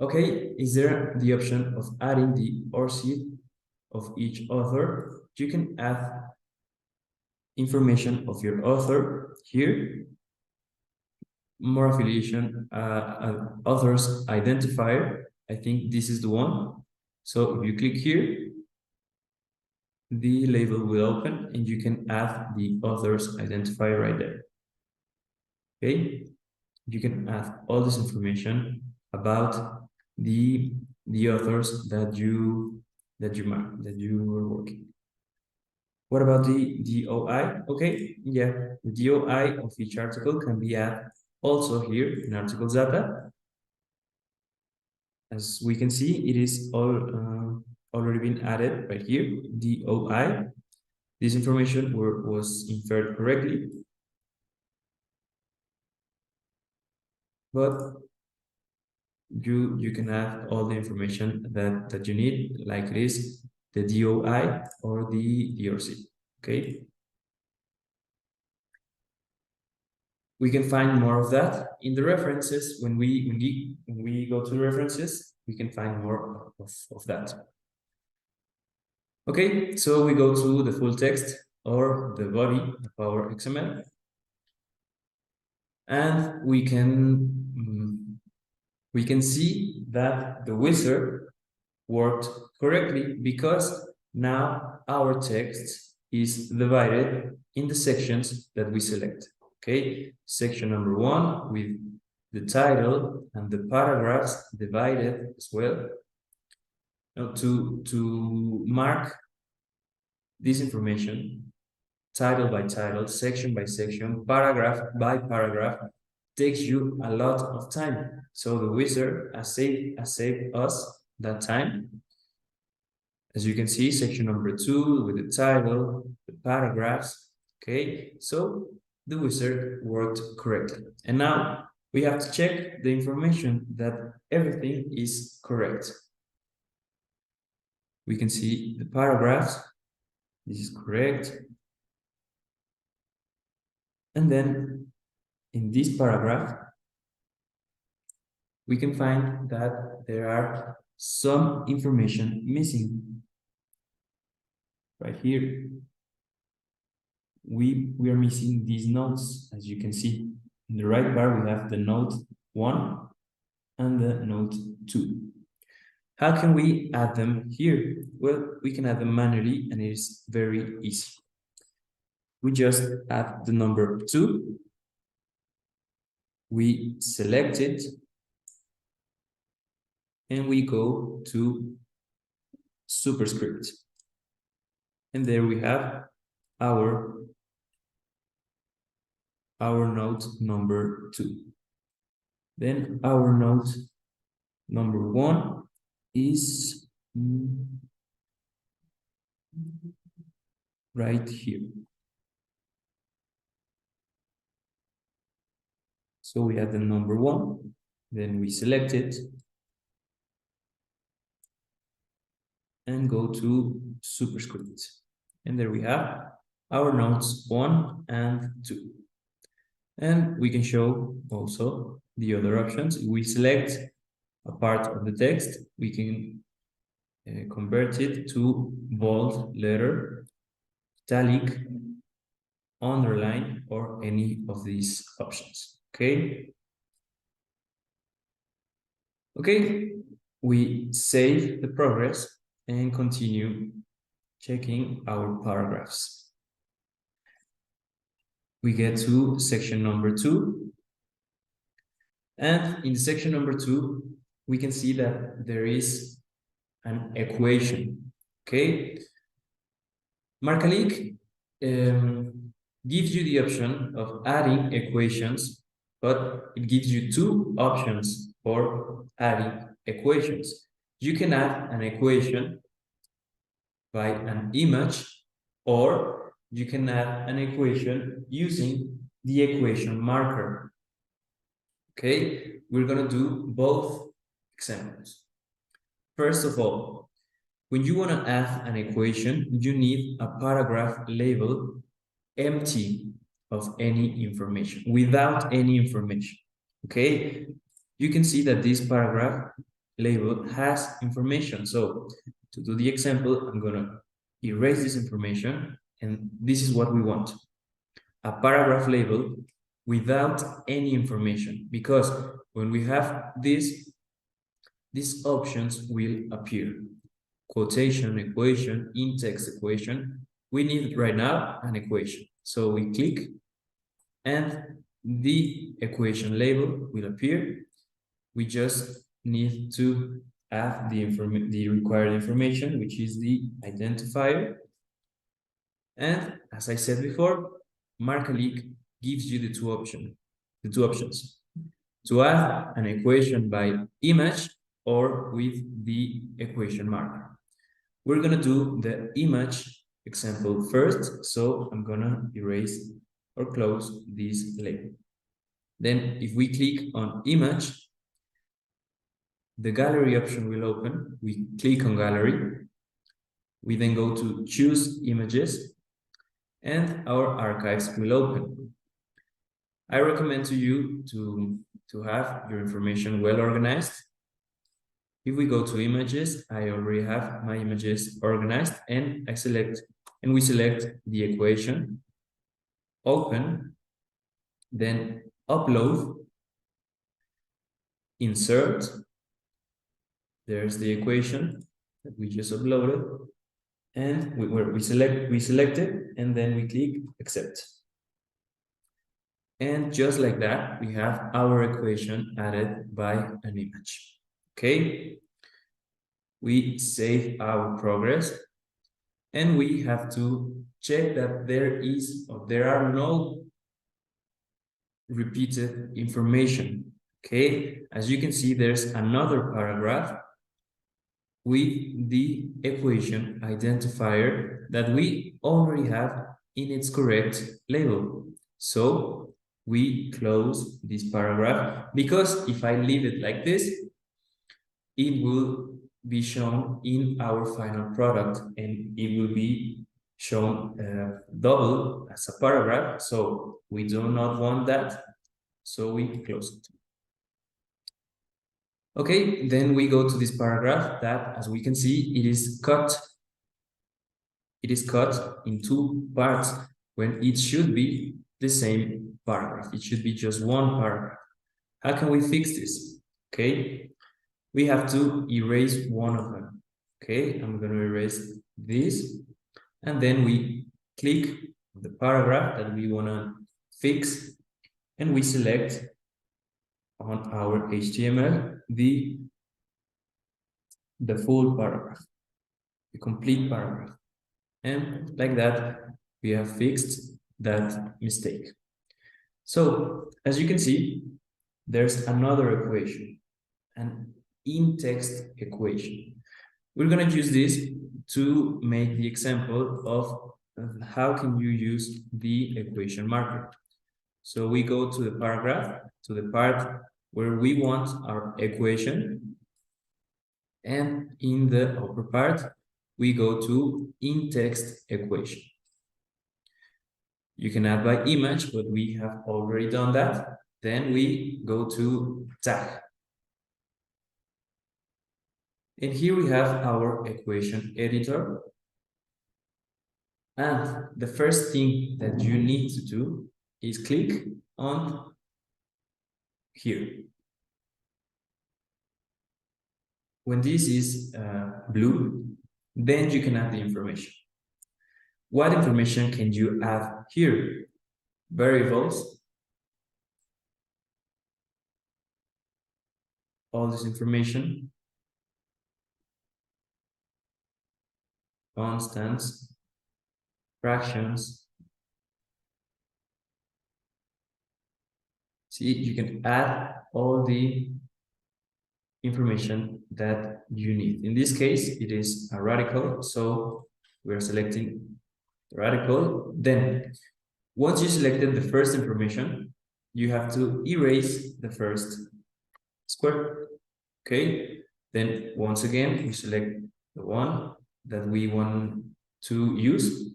Okay, is there the option of adding the ORCID of each author? You can add information of your author here. More affiliation, authors identifier. I think this is the one. So if you click here, the label will open and you can add the author's identifier right there. Okay, you can add all this information about the authors that you were working. What about the DOI? Okay, yeah, the DOI of each article can be added also here in articles data. As we can see, it is all already been added right here, DOI. This information was inferred correctly, but you can add all the information that you need, like it is the DOI or the DRC. Okay. We can find more of that in the references. When we go to references, we can find more of that. Okay, so we go to the full text or the body of our XML. And we can see that the wizard worked correctly because now our text is divided in the sections that we select. Okay, section number 1 with the title and the paragraphs divided as well. Now to mark this information, title by title, section by section, paragraph by paragraph, takes you a lot of time. So the wizard has saved us that time. As you can see, section number 2 with the title, the paragraphs. Okay, so the wizard worked correctly. And now we have to check the information that everything is correct. We can see the paragraphs. This is correct. And then in this paragraph, we can find that there are some information missing. Right here, we are missing these notes, as you can see. In the right bar, we have the note 1 and the note 2. How can we add them here? Well, we can add them manually, and it is very easy. We just add the number 2. We select it, and we go to superscript. And there we have our note number 2. Then our note number 1 is right here. So we have the number 1, then we select it and go to superscript. And there we have our notes 1 and 2. And we can show also the other options. We select a part of the text, we can convert it to bold letter, italic, underline, or any of these options. Okay. Okay, we save the progress and continue checking our paragraphs. We get to section number 2. And in section number 2, we can see that there is an equation. Okay. Marcalyc gives you the option of adding equations, but it gives you 2 options for adding equations. You can add an equation by an image, or you can add an equation using the equation marker. Okay, we're going to do both examples. First of all, when you want to add an equation, you need a paragraph labeled empty of any information, without any information. Okay, you can see that this paragraph label has information. So to do the example, I'm going to erase this information, and this is what we want. A paragraph label without any information, because when we have this, these options will appear. Quotation, equation, in-text equation. We need right now an equation. So we click and the equation label will appear. We just need to add the required information, which is the identifier. And as I said before, Marcalyc gives you the two options. To add an equation by image or with the equation marker. We're gonna do the image example first, so I'm gonna erase or close this label. Then if we click on image, the gallery option will open. We click on gallery. We then go to choose images and our archives will open. I recommend to you to have your information well organized. If we go to images, I already have my images organized, and we select the equation, open, then upload, insert. There's the equation that we just uploaded, and we select it, and then we click accept. And just like that, we have our equation added by an image. Okay, we save our progress, and we have to check that there are no repeated information. Okay, as you can see, there's another paragraph with the equation identifier that we already have in its correct label. So we close this paragraph, because if I leave it like this, it will be shown in our final product, and it will be shown double as a paragraph. So we do not want that. So we close it. Okay, then we go to this paragraph that, as we can see, it is cut. It is cut in 2 parts when it should be the same paragraph. It should be just one paragraph. How can we fix this? Okay, we have to erase one of them. Okay, I'm going to erase this, and then we click on the paragraph that we want to fix, and we select on our HTML the full paragraph, the complete paragraph. And like that, we have fixed that mistake. So as you can see, there's another equation, an in-text equation. We're going to use this to make the example of how can you use the equation marker. So we go to the paragraph, to the part where we want our equation, and in the upper part, we go to in-text equation. You can add by image, but we have already done that. Then we go to tag. And here we have our equation editor. And the first thing that you need to do is click on here. When this is blue, then you can add the information. What information can you add here? Variables, all this information, constants, fractions. See, you can add all the information that you need. In this case, it is a radical, so we're selecting the radical. Then, once you selected the first information, you have to erase the first square. Okay, then once again, we select the one that we want to use,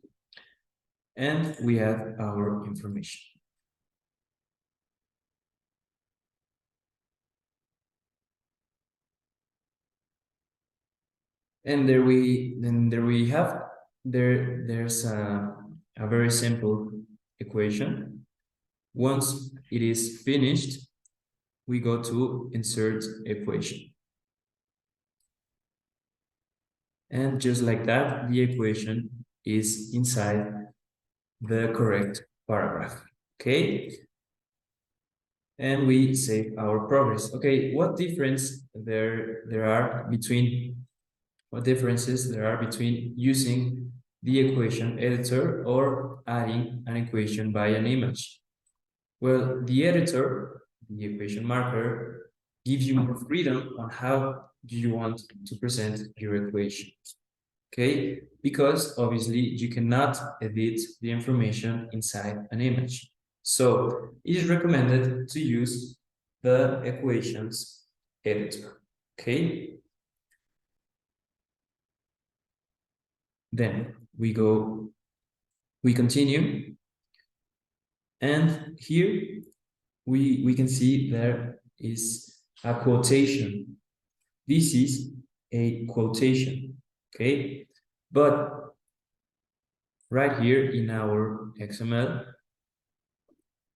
and we have our information. And there we have, there's a very simple equation. Once it is finished, we go to insert equation. And just like that, the equation is inside the correct paragraph. Okay. And we save our progress. Okay, what differences there are between using the equation editor or adding an equation by an image? Well, the editor, the equation marker, gives you more freedom on how do you want to present your equation. Okay, because obviously you cannot edit the information inside an image. So it is recommended to use the equations editor. Okay. Then we continue. And here we can see there is a quotation. This is a quotation, okay? But right here in our XML,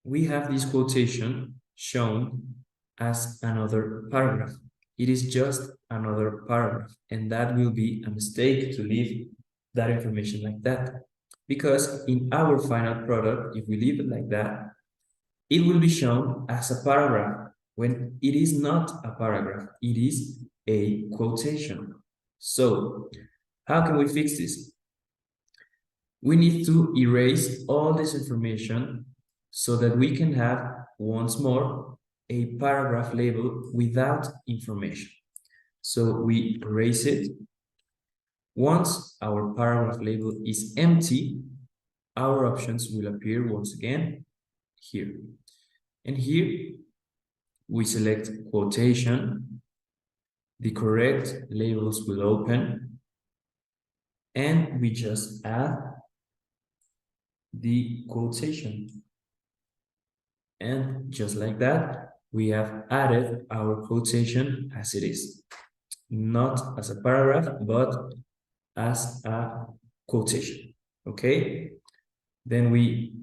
we have this quotation shown as another paragraph. It is just another paragraph, and that will be a mistake to leave that information like that. Because in our final product, if we leave it like that, it will be shown as a paragraph when it is not a paragraph, it is a quotation. So how can we fix this? We need to erase all this information so that we can have once more a paragraph label without information. So we erase it. Once our paragraph label is empty, our options will appear once again here. And here we select quotation. The correct labels will open, and we just add the quotation. And just like that, we have added our quotation as it is. Not as a paragraph, but as a quotation. Okay? Then we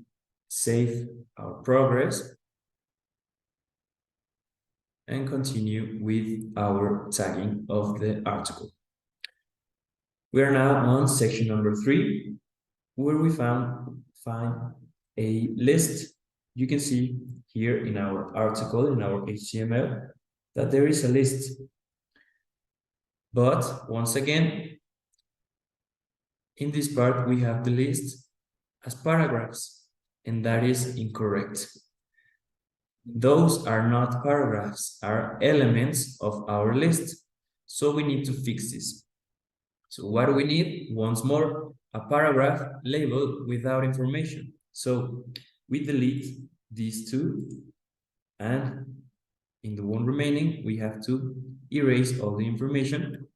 save our progress and continue with our tagging of the article. We are now on section number 3, where we find a list. You can see here in our article, in our HTML, that there is a list. But once again, in this part, we have the list as paragraphs, and that is incorrect. Those are not paragraphs, are elements of our list. So we need to fix this. So what do we need? Once more, a paragraph label without information. So we delete these two, and in the one remaining, we have to erase all the information.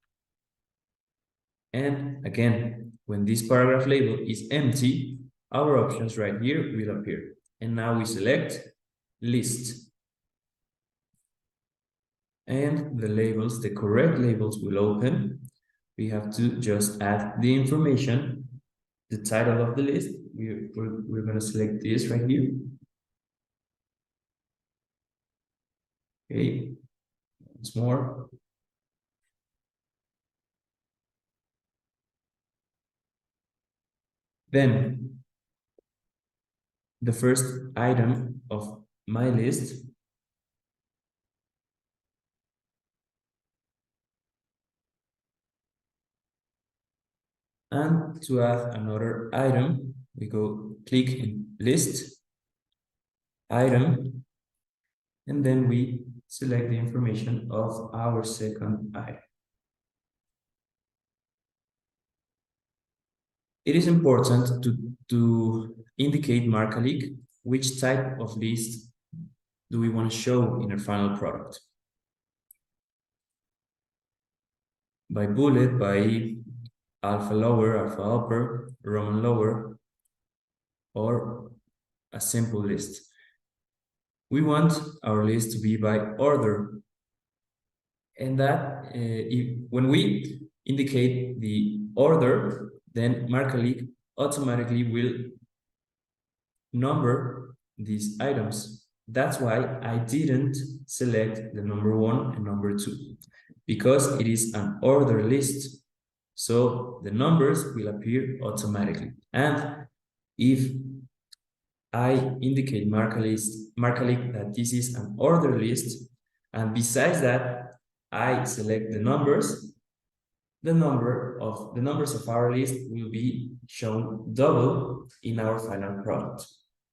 And again, when this paragraph label is empty, our options right here will appear. And now we select list. and the labels, the correct labels will open. We have to just add the information, the title of the list. We're going to select this right here. Okay, once more. Then the first item of my list and to add another item, we go click in list, item, and then we select the information of our second item. It is important to indicate Marcalyc which type of list do we want to show in our final product. By bullet, by alpha lower, alpha upper, Roman lower, or a simple list. We want our list to be by order. And that when we indicate the order, then Marcalyc automatically will number these items. That's why I didn't select the number 1 and number 2, because it is an order list. So the numbers will appear automatically. And if I indicate Marcalyc that this is an order list, and besides that, I select the numbers of our list will be shown double in our final product.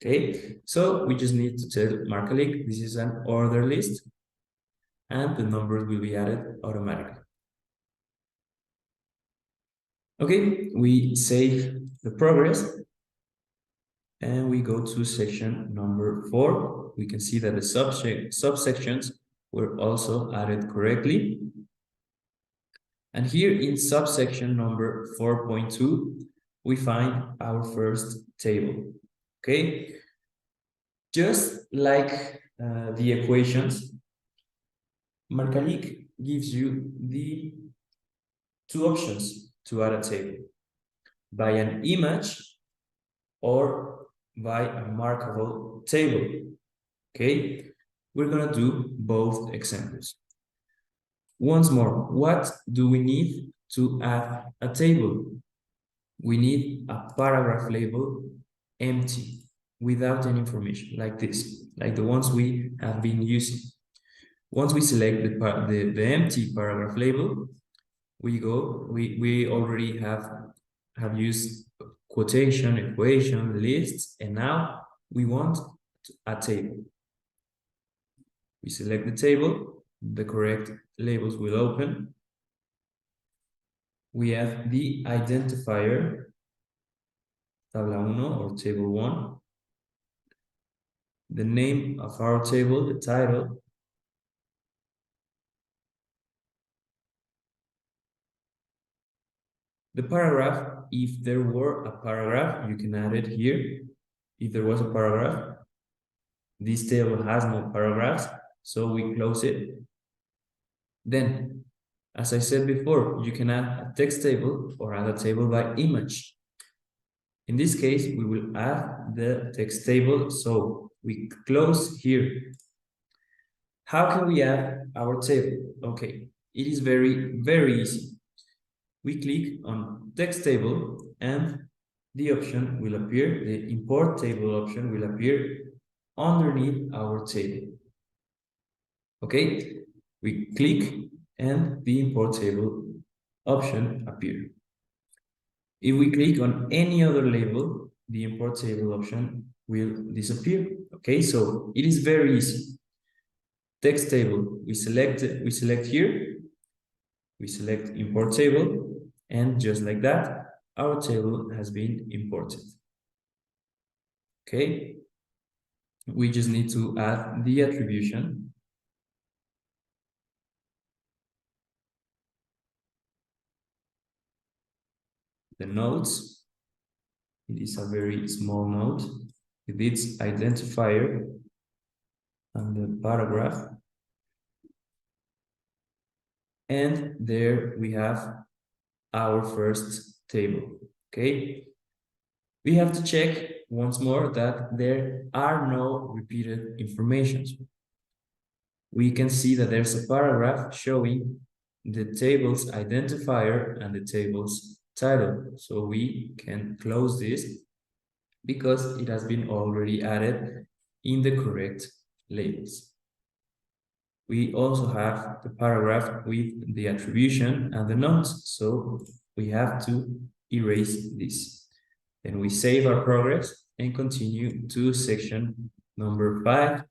Okay, so we just need to tell Marcalyc this is an order list, and the numbers will be added automatically. Okay, we save the progress and we go to section number 4. We can see that the subsections were also added correctly. And here in subsection number 4.2, we find our first table. Okay, just like the equations, Marcalyc gives you the 2 options to add a table: by an image or by a markable table. Okay, we're gonna do both examples. Once more, what do we need to add a table? We need a paragraph label empty, without any information, like this, like the ones we have been using. Once we select the empty paragraph label, we already have used quotation, equation, lists, and now we want a table. We select the table, the correct labels will open. We have the identifier, tabla 1 or table 1, the name of our table, the title, the paragraph. If there were a paragraph, you can add it here. If there was a paragraph, this table has no paragraphs, so we close it. Then, as I said before, you can add a text table or add a table by image. In this case, we will add the text table, so we close here. How can we add our table? Okay, it is very, very easy. We click on text table and the option will appear, the import table option will appear underneath our table. Okay, we click and the import table option appears. If we click on any other label, the import table option will disappear. Okay, so it is very easy. Text table, we select here, we select import table, and just like that, our table has been imported. Okay, we just need to add the attribution. The notes, it is a very small note with its identifier and the paragraph. And there we have our first table, okay? We have to check once more that there are no repeated informations. We can see that there's a paragraph showing the table's identifier and the table's title. So we can close this because it has been already added in the correct labels. We also have the paragraph with the attribution and the notes, so we have to erase this. Then we save our progress and continue to section number 5,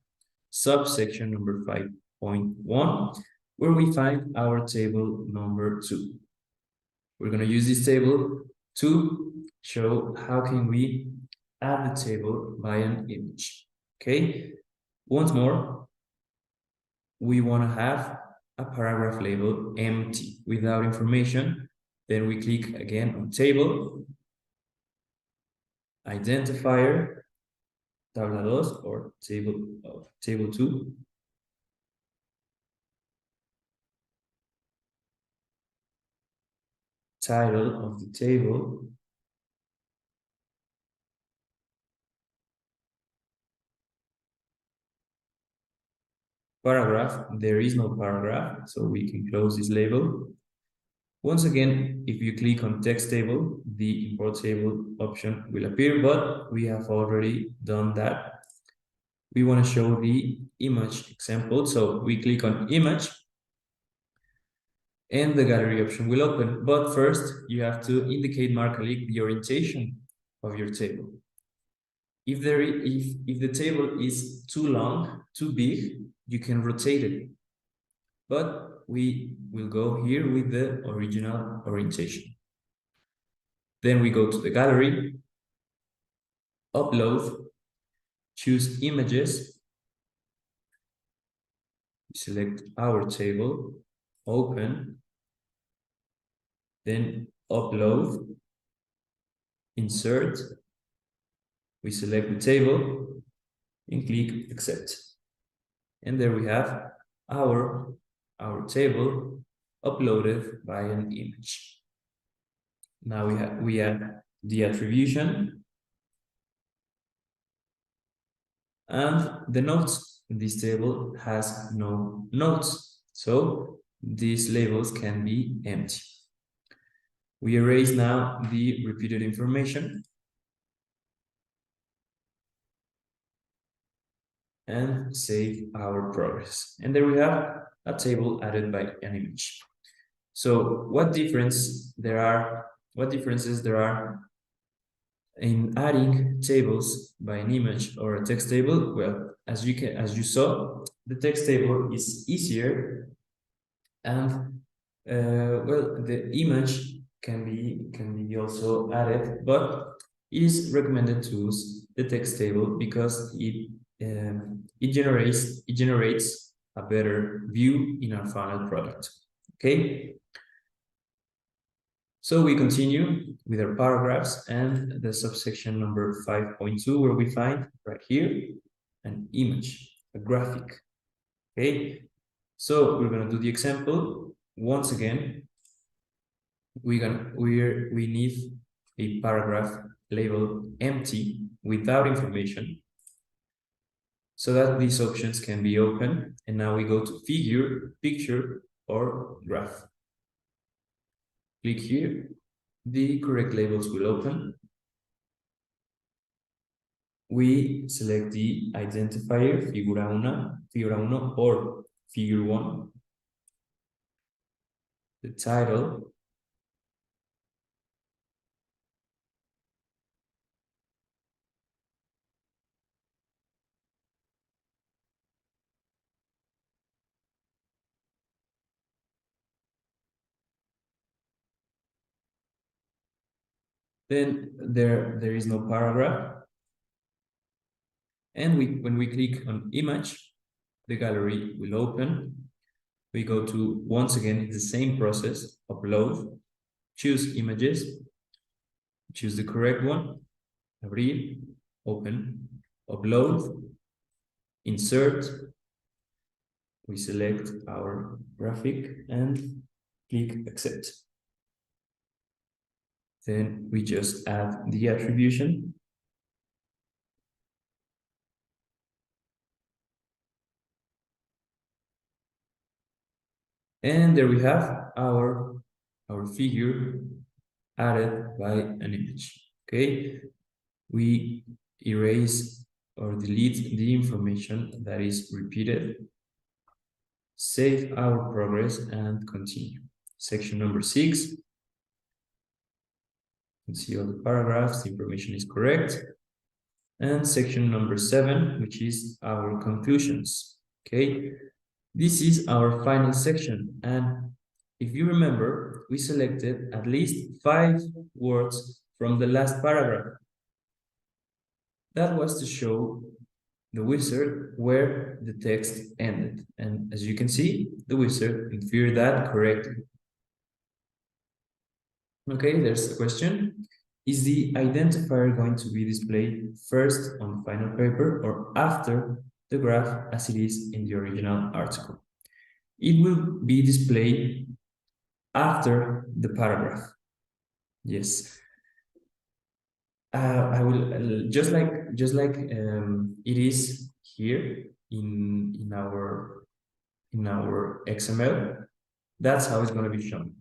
subsection number 5.1, where we find our table number 2. We're going to use this table to show how can we add the table by an image. Okay, once more, we want to have a paragraph label empty without information. Then we click again on table, identifier, tabla 2 or table 2. Title of the table. Paragraph, there is no paragraph, so we can close this label. Once again, if you click on text table, the import table option will appear, but we have already done that. We want to show the image example, so we click on image and the gallery option will open. But first, you have to indicate Marcalyc the orientation of your table. If the table is too long, too big, you can rotate it. But we will go here with the original orientation. Then we go to the gallery, upload, choose images, select our table, open, then upload, insert, we select the table and click accept. And there we have our table uploaded by an image. Now we have the attribution and the notes. This table has no notes, so these labels can be empty. We erase now the repeated information and save our progress. And there we have a table added by an image. So what differences there are in adding tables by an image or a text table? Well, as you saw, the text table is easier, and well, the image can be also added, but it is recommended to use the text table because it generates a better view in our final product. Okay. So we continue with our paragraphs and the subsection number 5.2, where we find right here an image, a graphic. Okay, so we're gonna do the example once again. We need a paragraph labeled empty without information, so that these options can be open. And now we go to figure, picture, or graph. Click here, the correct labels will open. We select the identifier, figura 1, or figure 1, the title, then there is no paragraph. And when we click on image, the gallery will open. We go to, once again, the same process, upload, choose images, choose the correct one, abrir, open, upload, insert, we select our graphic and click accept. Then we just add the attribution. And there we have our figure added by an image. Okay, we erase or delete the information that is repeated, save our progress, and continue. Section number 6. You can see all the paragraphs, the information is correct. And section number 7, which is our conclusions. Okay, this is our final section, and if you remember, we selected at least 5 words from the last paragraph. That was to show the wizard where the text ended. And as you can see, the wizard inferred that correctly. Okay, there's a question. Is the identifier going to be displayed first on the final paper or after the graph as it is in the original article? It will be displayed after the paragraph. Yes. I will just like it is here in our XML. That's how it's going to be shown.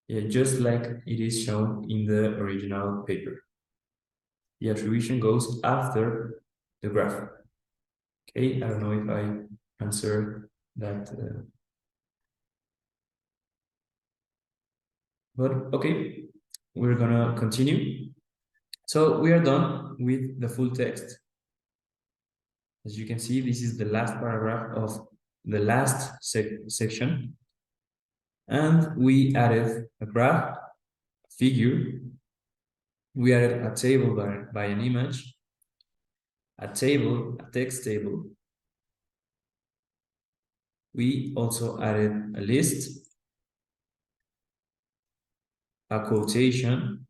Yeah, just like it is shown in the original paper. The attribution goes after the graph. Okay, I don't know if I answered that. But okay, we're gonna continue. So we are done with the full text. As you can see, this is the last paragraph of the last section. And we added a graph, a figure. We added a table by an image, a table, a text table. We also added a list, a quotation,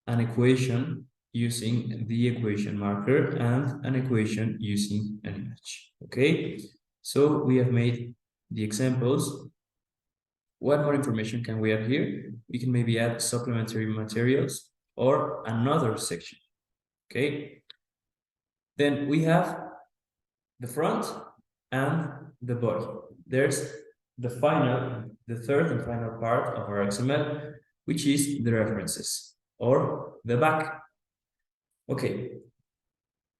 an equation using the equation marker, and an equation using an image. Okay, so we have made the examples. What more information can we add here? We can maybe add supplementary materials or another section. Okay, then we have the front and the body. There's the third and final part of our XML, which is the references or the back. Okay,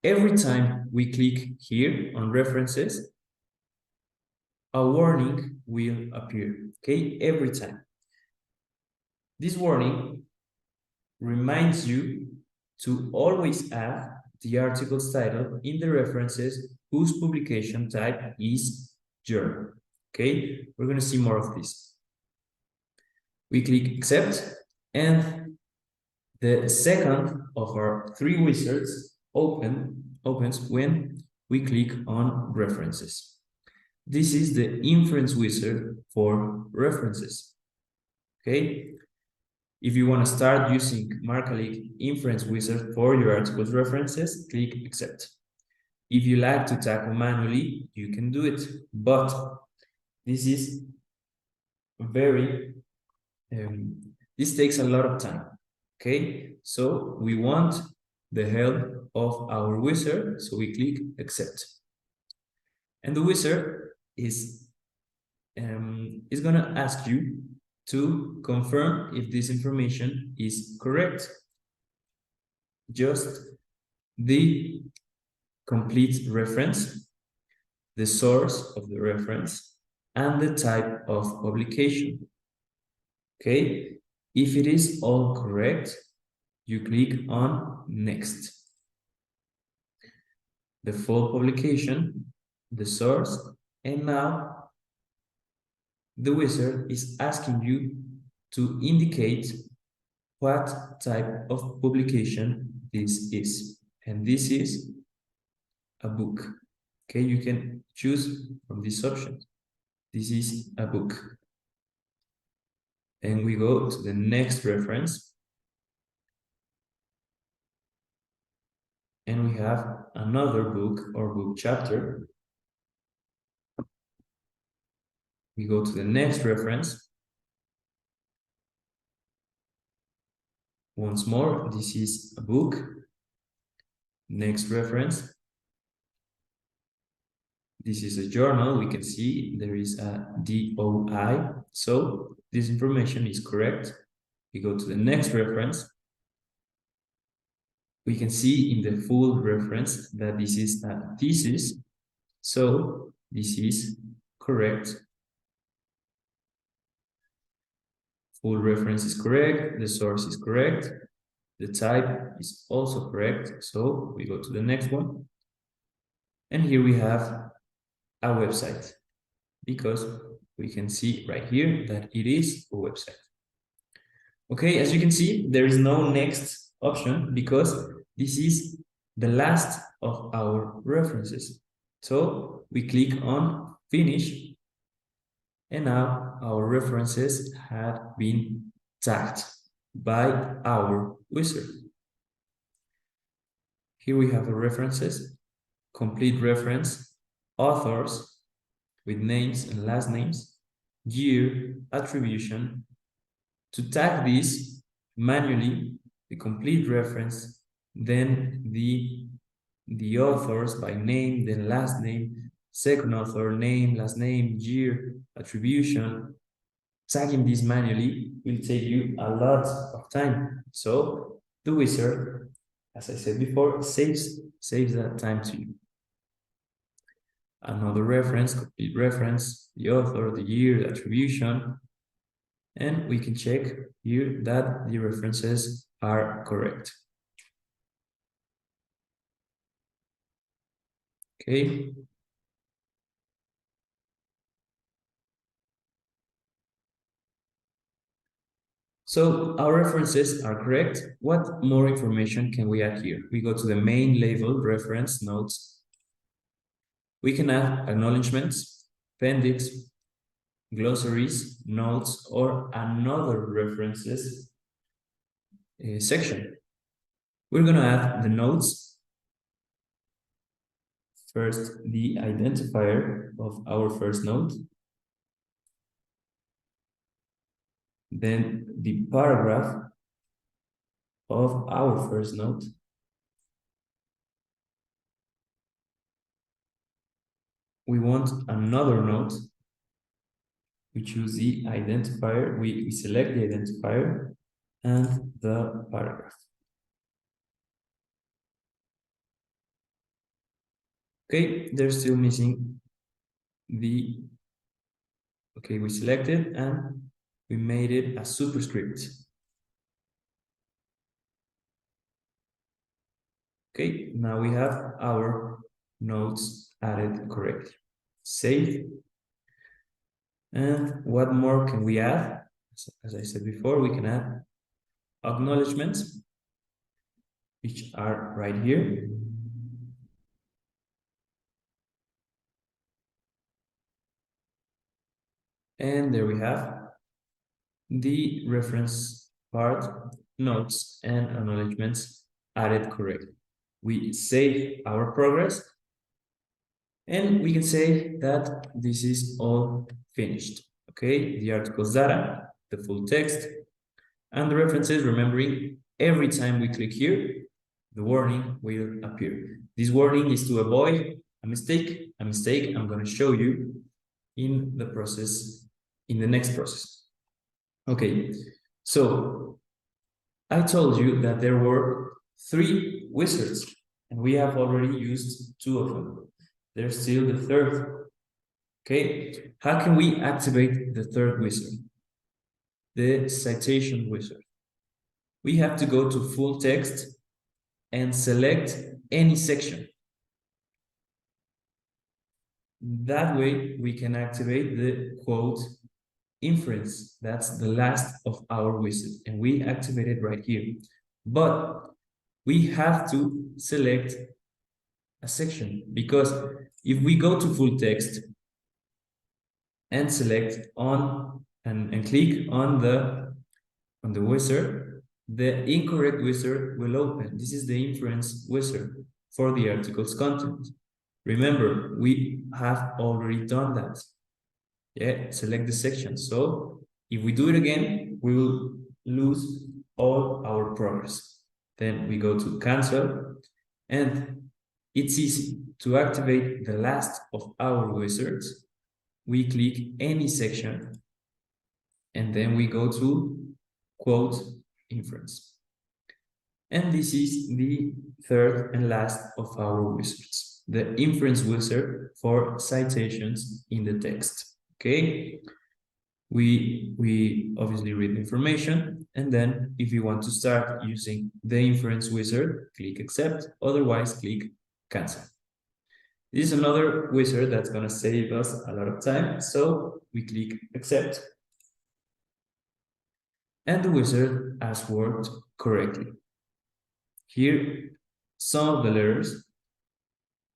every time we click here on references, a warning will appear, okay, every time. This warning reminds you to always add the article's title in the references whose publication type is journal. Okay, we're going to see more of this. We click accept, and the second of our 3 wizards opens when we click on references. This is the inference wizard for references. Okay, if you want to start using Marcalyc inference wizard for your article's references, click accept. If you like to tackle manually, you can do it, but this is very this takes a lot of time. Okay, so we want the help of our wizard, so we click accept, and the wizard is going to ask you to confirm if this information is correct. Just the complete reference, the source of the reference, and the type of publication. Okay, if it is all correct, you click on next. The full publication, the source, and now the wizard is asking you to indicate what type of publication this is. And this is a book. Okay, you can choose from this option. This is a book. And we go to the next reference. And we have another book or book chapter. We go to the next reference. Once more, this is a book. Next reference. This is a journal. We can see there is a DOI. So this information is correct. We go to the next reference. We can see in the full reference that this is a thesis. So this is correct. Full reference is correct. The source is correct. The type is also correct. So we go to the next one. And here we have a website, because we can see right here that it is a website. Okay, as you can see, there is no next option because this is the last of our references. So we click on finish, and now our references have been tagged by our wizard. Here we have the references, complete reference, authors with names and last names, year, attribution. To tag this manually, the complete reference, then the authors by name, then last name, second author, name, last name, year, attribution. Tagging this manually will take you a lot of time. So the wizard, as I said before, saves that time to you. Another reference, complete reference, the author, the year, the attribution, and we can check here that the references are correct. Okay. So our references are correct. What more information can we add here? We go to the main label, reference, notes. We can add acknowledgements, appendix, glossaries, notes, or another references section. We're going to add the notes. First, the identifier of our first note. Then the paragraph of our first note. We want another note. We choose the identifier, we select the identifier and the paragraph. Okay, they're still missing the, okay, we selected and we made it a superscript. Okay, now we have our notes added correctly. Save. And what more can we add? As I said before, we can add acknowledgements, which are right here. And there we have the reference part, notes, and acknowledgements added correctly. We save our progress, and we can say that this is all finished. Okay, the article's data, the full text, and the references, remembering every time we click here, the warning will appear. This warning is to avoid a mistake I'm going to show you in the process, in the next process. Okay, so I told you that there were 3 wizards, and we have already used 2 of them. There's still the third. Okay, how can we activate the third wizard? The citation wizard. We have to go to full text and select any section. That way we can activate the quote inference. That's the last of our wizard, and we activate it right here. But we have to select a section, because if we go to full text and select on and click on the wizard, the incorrect wizard will open. This is the inference wizard for the article's content. Remember, we have already done that. Yeah, select the section. So if we do it again, we will lose all our progress. Then we go to cancel, and it's easy to activate the last of our wizards. We click any section, and then we go to quote inference. And this is the third and last of our wizards, the inference wizard for citations in the text. Okay, we obviously read information, and then if you want to start using the inference wizard, click accept, otherwise click cancel. This is another wizard that's going to save us a lot of time, so we click accept, and the wizard has worked correctly. Here, some of the letters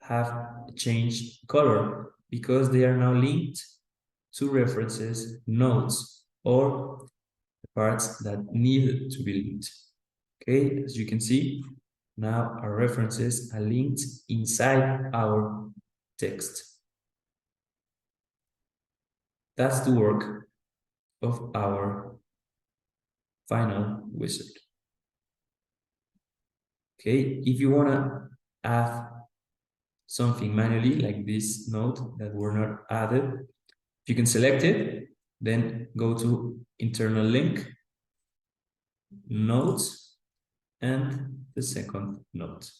have changed color because they are now linked to references, notes, or the parts that need to be linked. Okay, as you can see, now our references are linked inside our text. That's the work of our final wizard. Okay, if you want to add something manually, like this note that were not added, you can select it, then go to internal link, notes, and the second note.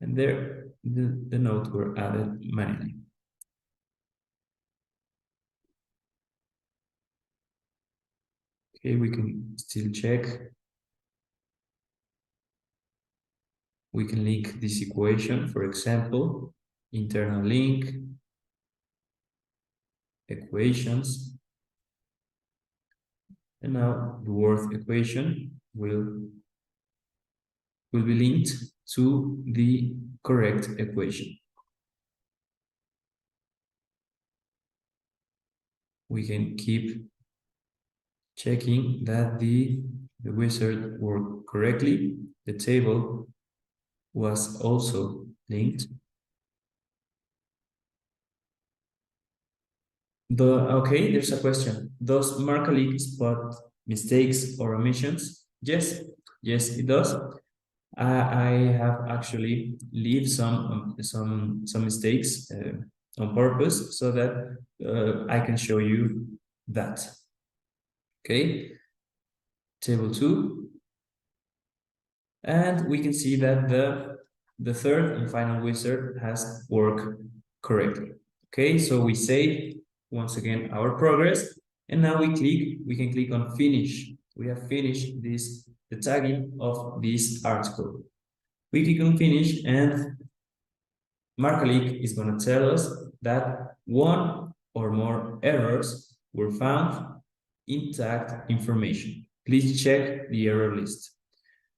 And there, the notes were added manually. Okay, we can still check. We can link this equation, for example, internal link, equations, and now the word equation will be linked to the correct equation. We can keep checking that the wizard worked correctly. The table was also linked. Okay, there's a question. Does Marcalyc spot mistakes or omissions? Yes, it does. I have actually leave some mistakes on purpose so that I can show you that. Okay, table 2, and we can see that the third and final wizard has worked correctly. Okay, so we save once again our progress, and now we can click on finish. We have finished the tagging of this article. We click on finish, and Marcalyc is going to tell us that one or more errors were found in tagged information. Please check the error list.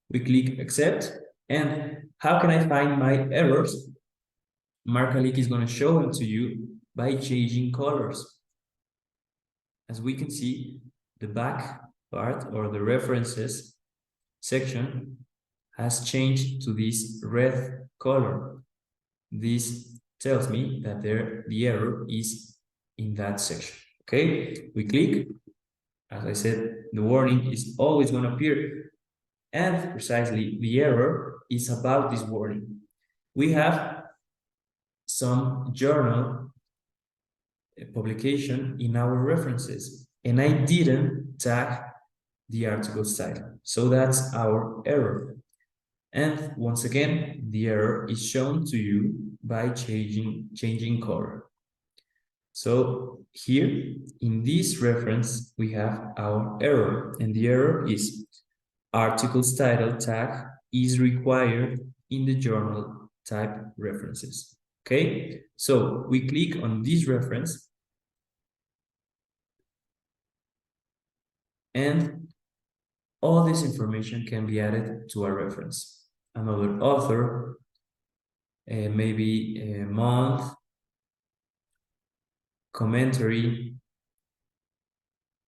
We click accept, and how can I find my errors? Marcalyc is going to show them to you by changing colors. As we can see, the back part or the references section has changed to this red color. This tells me that the error is in that section. Okay, we click. As I said, the warning is always going to appear, and precisely the error is about this warning. We have some journal publication in our references, and I didn't tag the article's title, so that's our error. And once again, the error is shown to you by changing color. So here in this reference, we have our error, and the error is article's title tag is required in the journal type references. Okay, so we click on this reference, and all this information can be added to our reference. Another author, maybe a month, commentary,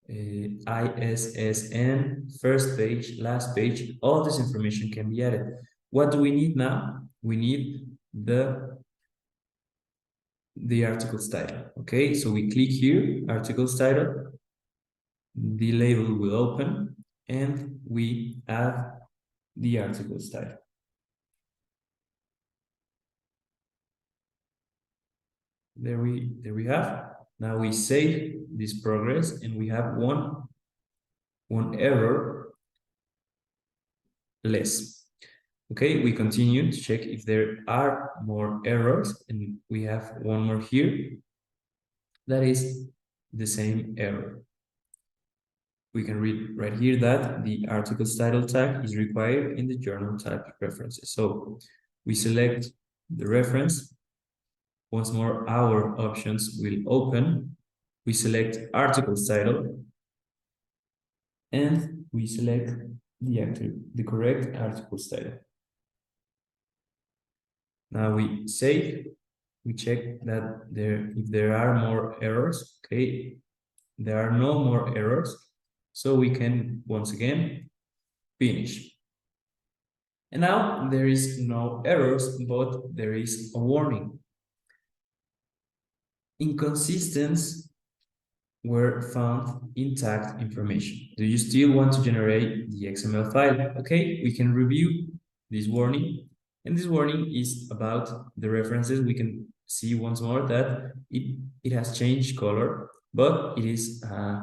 ISSN, first page, last page, all this information can be added. What do we need now? We need the the article's title. Okay, so we click here, article's title, the label will open, and we add the article's title. There we have. Now we save this progress, and we have one error less. Okay, we continue to check if there are more errors, and we have one more here. That is the same error. We can read right here that the article's title tag is required in the journal type references. So we select the reference. Once more, our options will open. We select article's title, and we select the correct article's title. Now we save. We check that if there are more errors. Okay, there are no more errors, so we can once again finish. And now there is no errors, but there is a warning. Inconsistencies were found in tagged information. Do you still want to generate the XML file? Okay, we can review this warning. And this warning is about the references. We can see once more that it has changed color, but it is a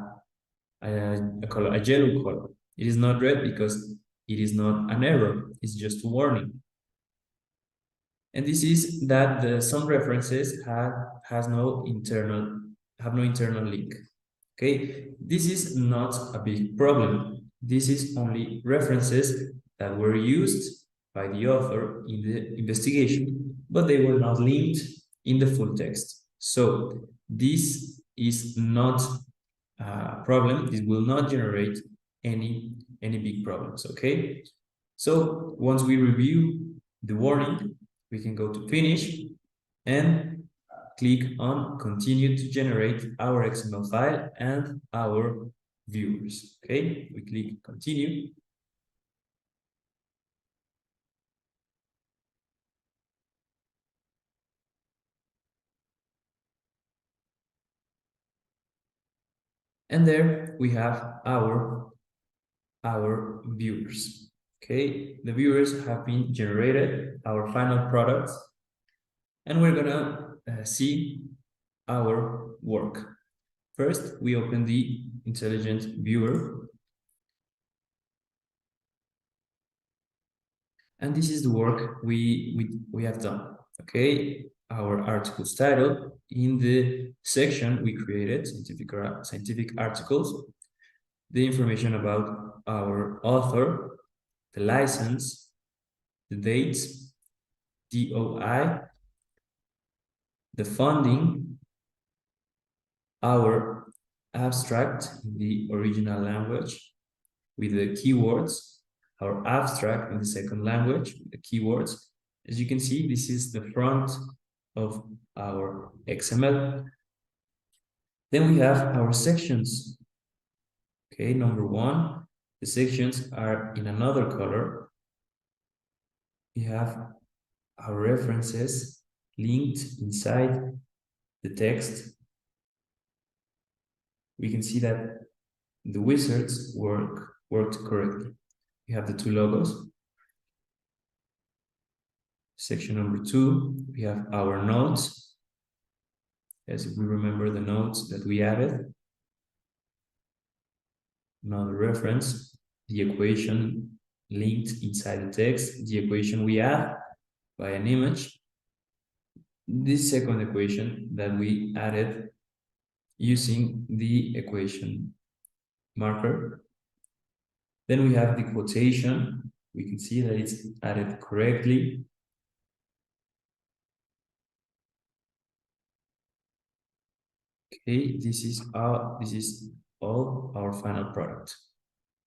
yellow color. It is not red because it is not an error. It's just a warning. And this is that some references have no internal link. Okay, this is not a big problem. This is only references that were used by the author in the investigation, but they were not linked in the full text. So this is not a problem. This will not generate any big problems. Okay, so once we review the warning, we can go to finish and click on continue to generate our XML file and our viewers. Okay, we click continue. And there we have our viewers. Okay, the viewers have been generated, our final products, and we're gonna see our work. First, we open the intelligent viewer. And this is the work we have done. Okay, our article's title. In the section we created, scientific articles, the information about our author, the license, the dates, DOI, the funding, our abstract in the original language with the keywords, our abstract in the second language with the keywords. As you can see, this is the front of our XML. Then we have our sections. Okay, number one, the sections are in another color. We have our references linked inside the text. We can see that the wizards worked correctly. We have the two logos. Section number two, we have our notes. As we remember the notes that we added. Another reference, the equation linked inside the text, the equation we add by an image. This second equation that we added using the equation marker. Then we have the quotation. We can see that it's added correctly. Okay, this is all our final product.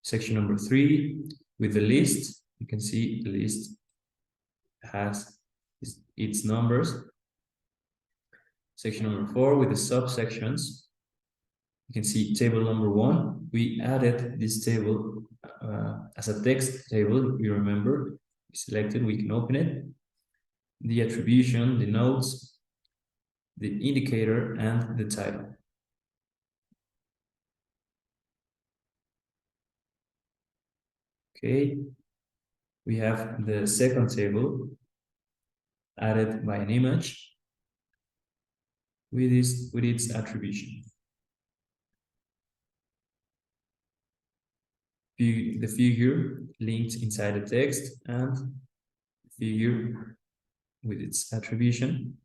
Section number three, with the list, you can see the list has its numbers. Section number four, with the subsections, you can see table number one. We added this table as a text table, if you remember. We selected, we can open it. The attribution, the notes, the indicator, and the title. Okay, we have the second table added by an image with its attribution. The figure linked inside the text and the figure with its attribution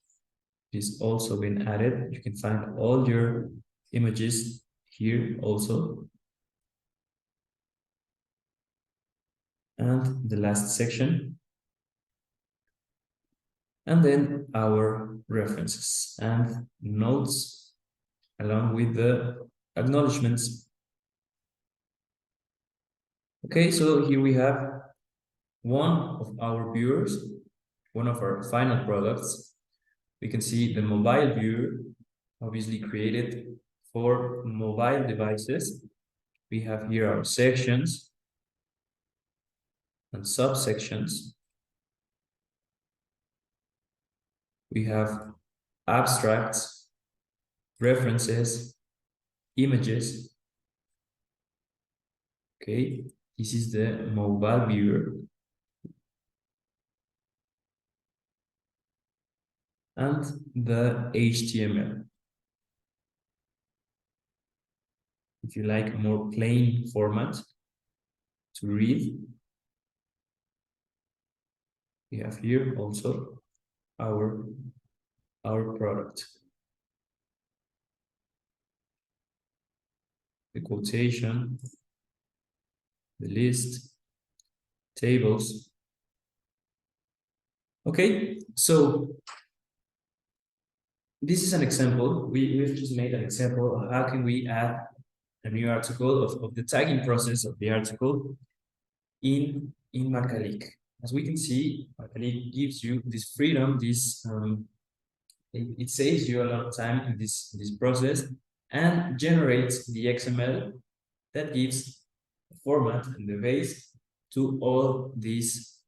is also been added. You can find all your images here also. And the last section. And then our references and notes along with the acknowledgements. Okay, so here we have one of our viewers, one of our final products. We can see the mobile viewer, obviously created for mobile devices. We have here our sections and subsections. We have abstracts, references, images. Okay, this is the mobile viewer. And the HTML. If you like a more plain format to read, we have here also our product. The quotation, the list, tables. Okay, so this is an example. We've just made an example of how can we add a new article of the tagging process of the article in Marcalyc. As we can see, Marcalyc gives you this freedom, it saves you a lot of time in this process and generates the XML that gives the format and the base to all these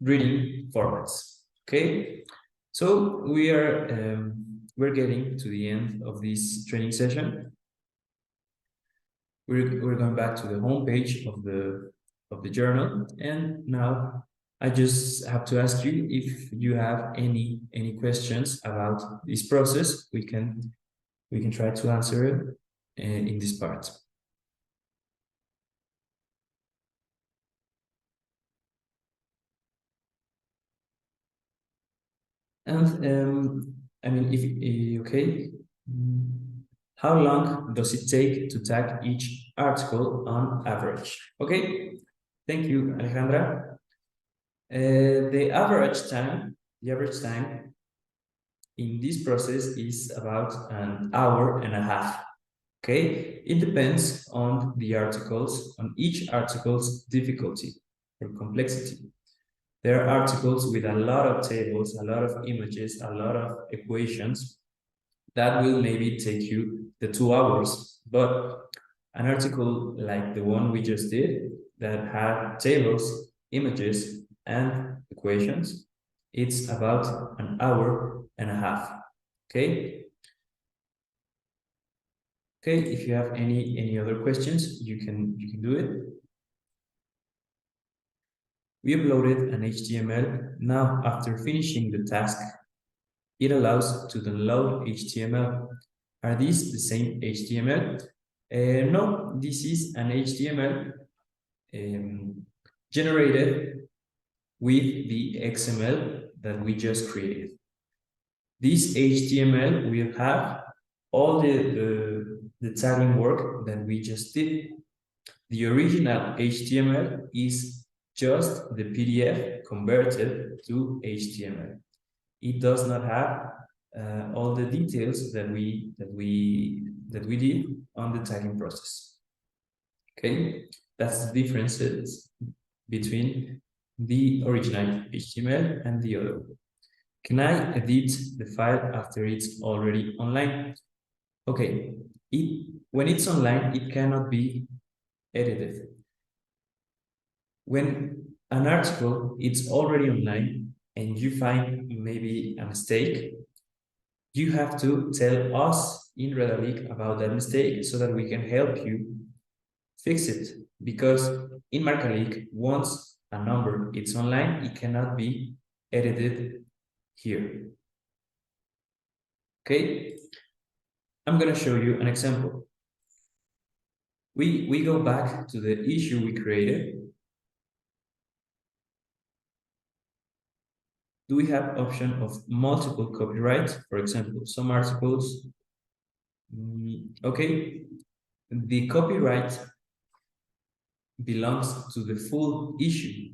reading formats. Okay, so we're getting to the end of this training session. We're going back to the home page of the journal, and now I just have to ask you if you have any questions about this process. We can try to answer it in this part. And I mean, if okay, how long does it take to tag each article on average? Okay, thank you, Alejandra. The average time in this process is about an hour and a half. Okay, it depends on the articles, on each article's difficulty or complexity. There are articles with a lot of tables, a lot of images, a lot of equations that will maybe take you the 2 hours. But an article like the one we just did that had tables, images, and equations, it's about an hour and a half. Okay. Okay, if you have any other questions, you can do it. We uploaded an HTML. Now, after finishing the task, it allows to download HTML. Are these the same HTML? No, this is an HTML generated with the XML that we just created. This HTML will have all the tagging work that we just did. The original HTML is just the PDF converted to HTML. It does not have all the details that we did on the tagging process. Okay, that's the differences between the original HTML and the other. Can I edit the file after it's already online? Okay, when it's online, it cannot be edited. When an article is already online, and you find maybe a mistake, you have to tell us in Redalyc about that mistake so that we can help you fix it. Because in Marcalyc, once a number is online, it cannot be edited here. Okay, I'm going to show you an example. We go back to the issue we created. Do we have option of multiple copyright? For example, some articles. Okay, the copyright belongs to the full issue,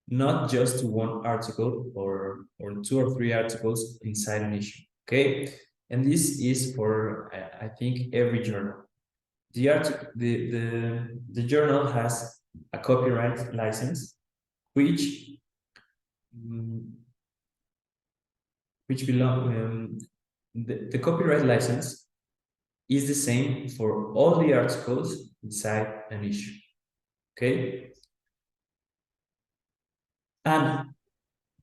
not just to one article or 2 or 3 articles inside an issue. Okay, and this is for I think every journal. The journal has a copyright license, which belong the copyright license is the same for all the articles inside an issue. Okay, and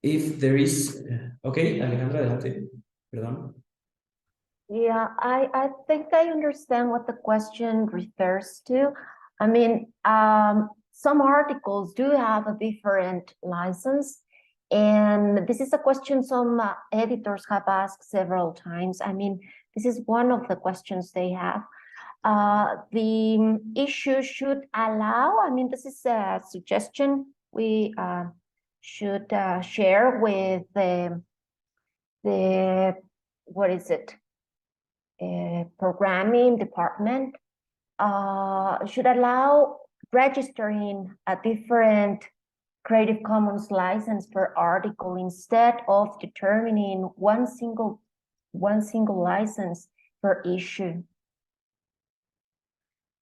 if there is okay, Alejandra, adelante. Perdón. Yeah, I think I understand what the question refers to. I mean, some articles do have a different license, and this is a question some editors have asked several times. I mean, this is one of the questions they have. The issue should allow, I mean, this is a suggestion we should share with the what is it? Programming department should allow registering a different Creative Commons license per article instead of determining one single license per issue.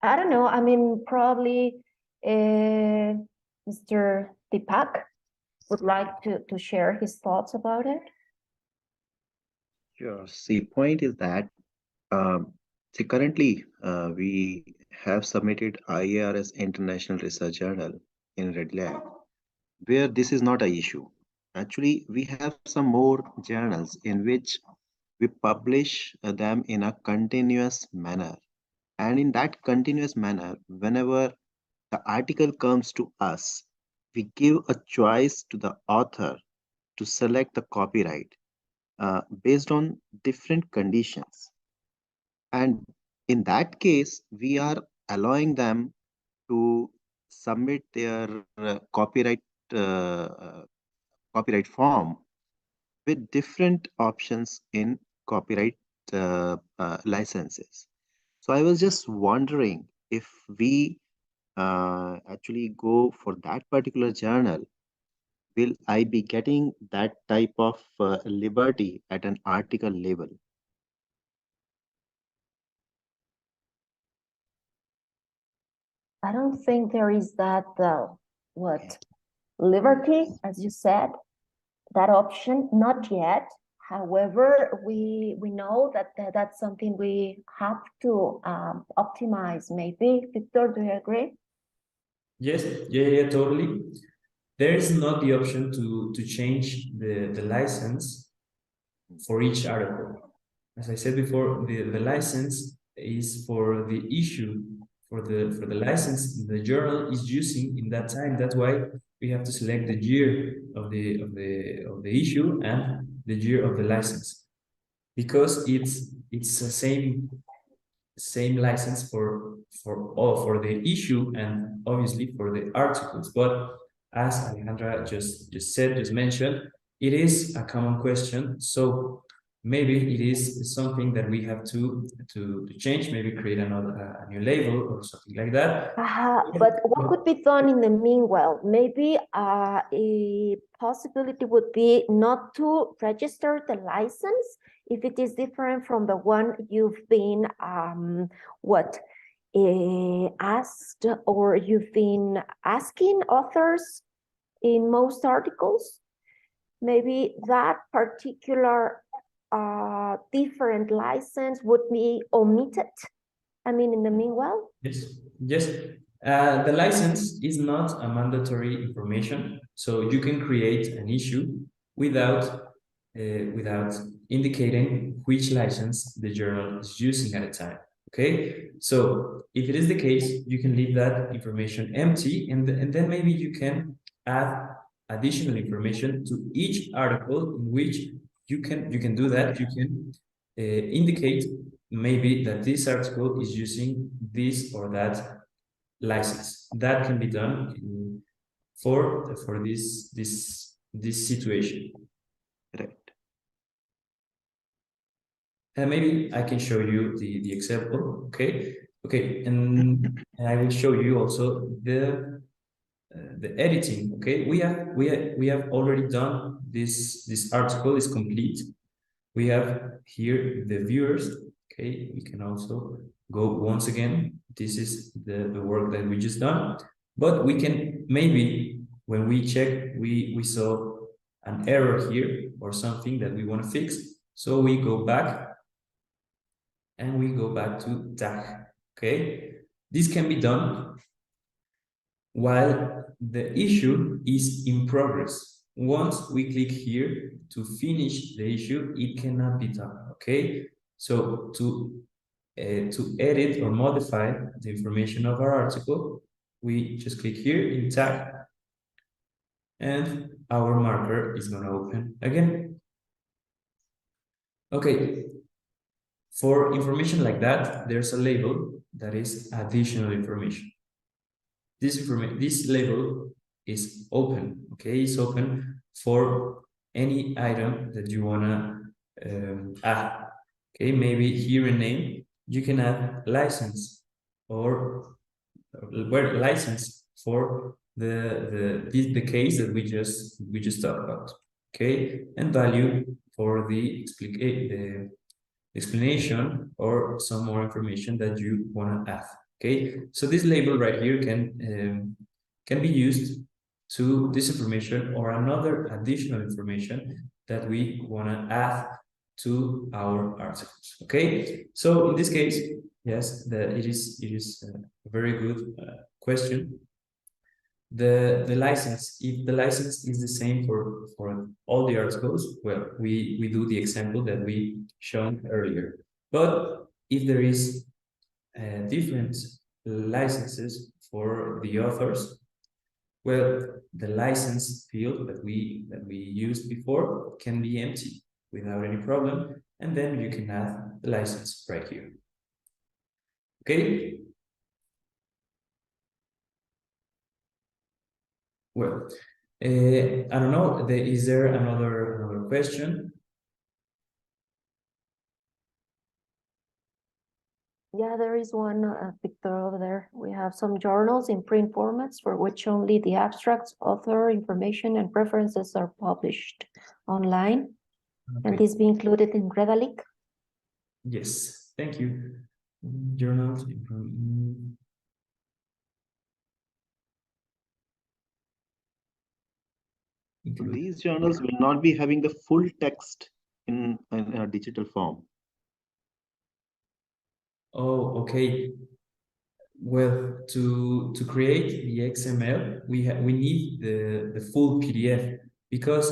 I don't know. I mean, probably Mr. Deepak would like to share his thoughts about it. Sure. See, point is that see, currently we have submitted IARS International Research Journal in Redalyc, where this is not an issue. Actually, we have some more journals in which we publish them in a continuous manner. And in that continuous manner, whenever the article comes to us, we give a choice to the author to select the copyright based on different conditions. And in that case, we are allowing them to submit their copyright form with different options in copyright licenses. So I was just wondering if we actually go for that particular journal, will I be getting that type of liberty at an article level? I don't think there is that liberty, as you said, that option, not yet. However, we know that that's something we have to optimize. Maybe, Victor, do you agree? Yes, yeah, totally. There is not the option to change the license for each article. As I said before, the license is for the issue, for the license the journal is using in that time. That's why we have to select the year of the issue and the year of the license, because it's the same license for the issue and obviously for the articles. But as Alejandra just mentioned, it is a common question. So maybe it is something that we have to change, maybe create a new label or something like that. But what could be done in the meanwhile? Maybe a possibility would be not to register the license if it is different from the one you've been asked, or you've been asking authors in most articles. Maybe that particular different license would be omitted. I mean, in the meanwhile. Yes. The license is not a mandatory information, so you can create an issue without without indicating which license the journal is using at a time. Okay, so if it is the case, you can leave that information empty, and then maybe you can add additional information to each article in which you can do that. You can indicate maybe that this article is using this or that license. That can be done for this situation. Right. And maybe I can show you the example. Okay, and I will show you also the editing. Okay, we have already done this article is complete. We have here the viewers. Okay, we can also go once again. This is the work that we just done, but we can maybe when we check we saw an error here or something that we want to fix, so we go back and we go back to tag. Okay, this can be done while the issue is in progress. Once we click here to finish the issue, it cannot be done. Okay, so to edit or modify the information of our article, we just click here in tag, and our marker is going to open again. Okay, for information like that, there's a label that is additional information. This label is open. Okay, it's open for any item that you wanna add. Okay, maybe here in name you can add license or license for the case that we just talked about. Okay, and value for the explanation or some more information that you want to add. Okay, so this label right here can be used to this information or another additional information that we want to add to our articles. Okay, so in this case, yes, it is a very good question. The license, if the license is the same for all the articles, well, we do the example that we shown earlier. But if there is different licenses for the authors, well, the license field that we used before can be empty without any problem, and then you can add the license right here. Okay. Well, I don't know. Is there another question? Yeah, there is one picture over there. We have some journals in print formats for which only the abstracts, author information, and preferences are published online. Okay. And this be included in Redalyc? Yes, thank you. Journals. These journals will not be having the full text in a digital form. Oh, okay. Well, to create the XML, we need the full PDF, because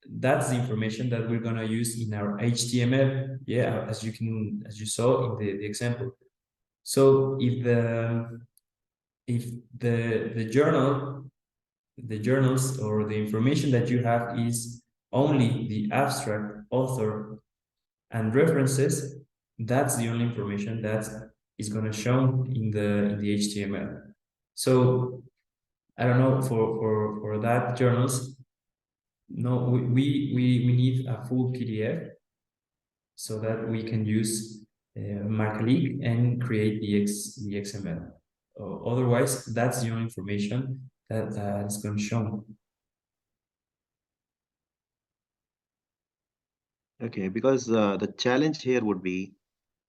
that's the information that we're gonna use in our HTML. Yeah, as you saw in the example. So if the journals or the information that you have is only the abstract, author, and references, that's the only information that is going to show in the HTML. So I don't know, for that journals, no, we need a full PDF so that we can use Marcalyc and create the XML. Otherwise, that's the only information that is going to show. Okay, because the challenge here would be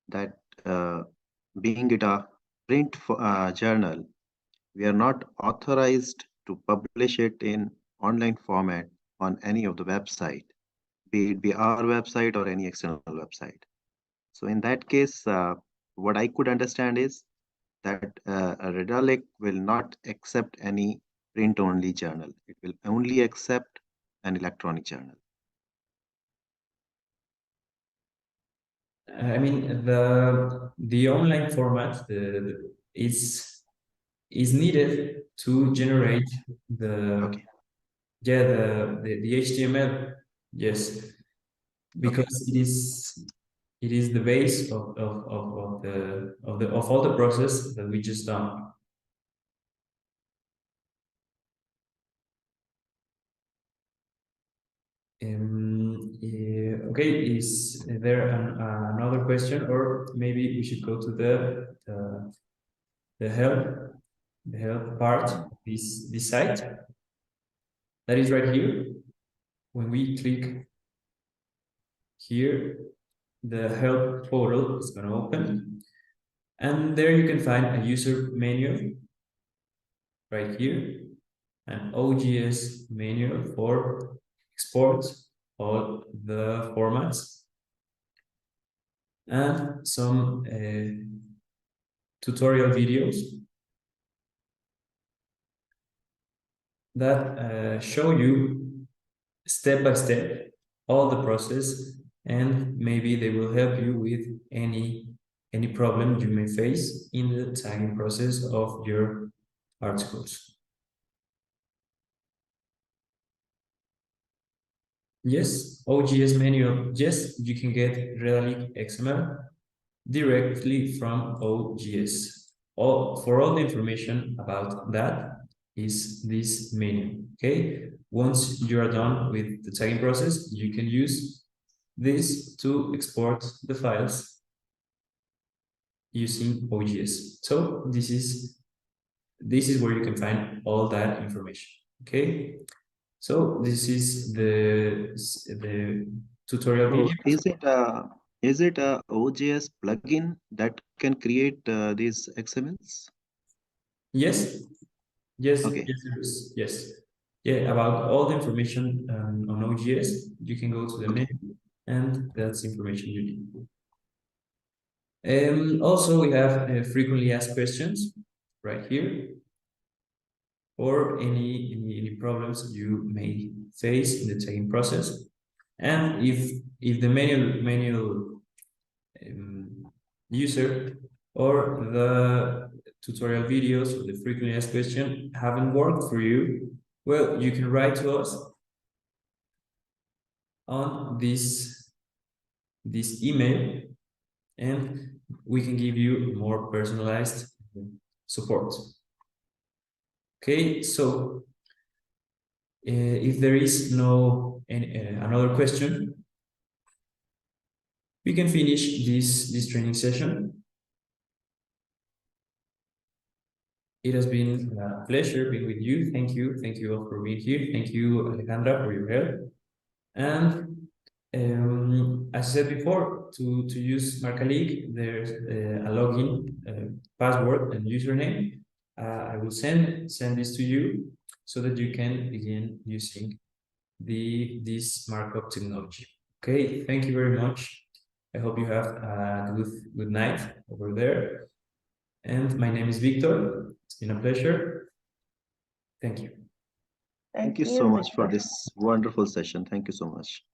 that being it a print journal, we are not authorized to publish it in online format on any of the website, be it be our website or any external website. So in that case, what I could understand is that Redalyc will not accept any print-only journal. It will only accept an electronic journal? I mean, the online format is needed to generate the Okay. the HTML. Yes, because it is the base of all the process that we just done. Okay, is there another question, or maybe we should go to the help part of this site that is right here. When we click here, the help portal is going to open, and there you can find a user menu right here, an OGS menu for export all the formats, and some tutorial videos that show you step by step all the process, and maybe they will help you with any problem you may face in the tagging process of your articles. Yes, OGS manual. Yes, you can get Redalyc XML directly from OGS. For all the information about that is this menu. Okay, once you are done with the tagging process, you can use this to export the files using OGS. So this is where you can find all that information. Okay, so this is the tutorial So video. is it a OJS plugin that can create these XMLs? Yes, yes, Okay. yes, there is. Yes, yeah. About all the information on OGS, you can go to the Okay. menu, and that's information you need. Also, we have frequently asked questions right here, or any problems you may face in the tagging process. And if the manual user or the tutorial videos or the frequently asked question haven't worked for you, well, you can write to us on this email, and we can give you more personalized support. Okay, so if there is no another question, we can finish this training session. It has been a pleasure being with you. Thank you all for being here. Thank you, Alejandra, for your help. And as I said before, to use Marcalyc, there's a login, password, and username. I will send this to you so that you can begin using this markup technology. Okay, thank you very much. I hope you have a good night over there. And my name is Victor. It's been a pleasure. Thank you. Thank you so much for this wonderful session. Thank you so much.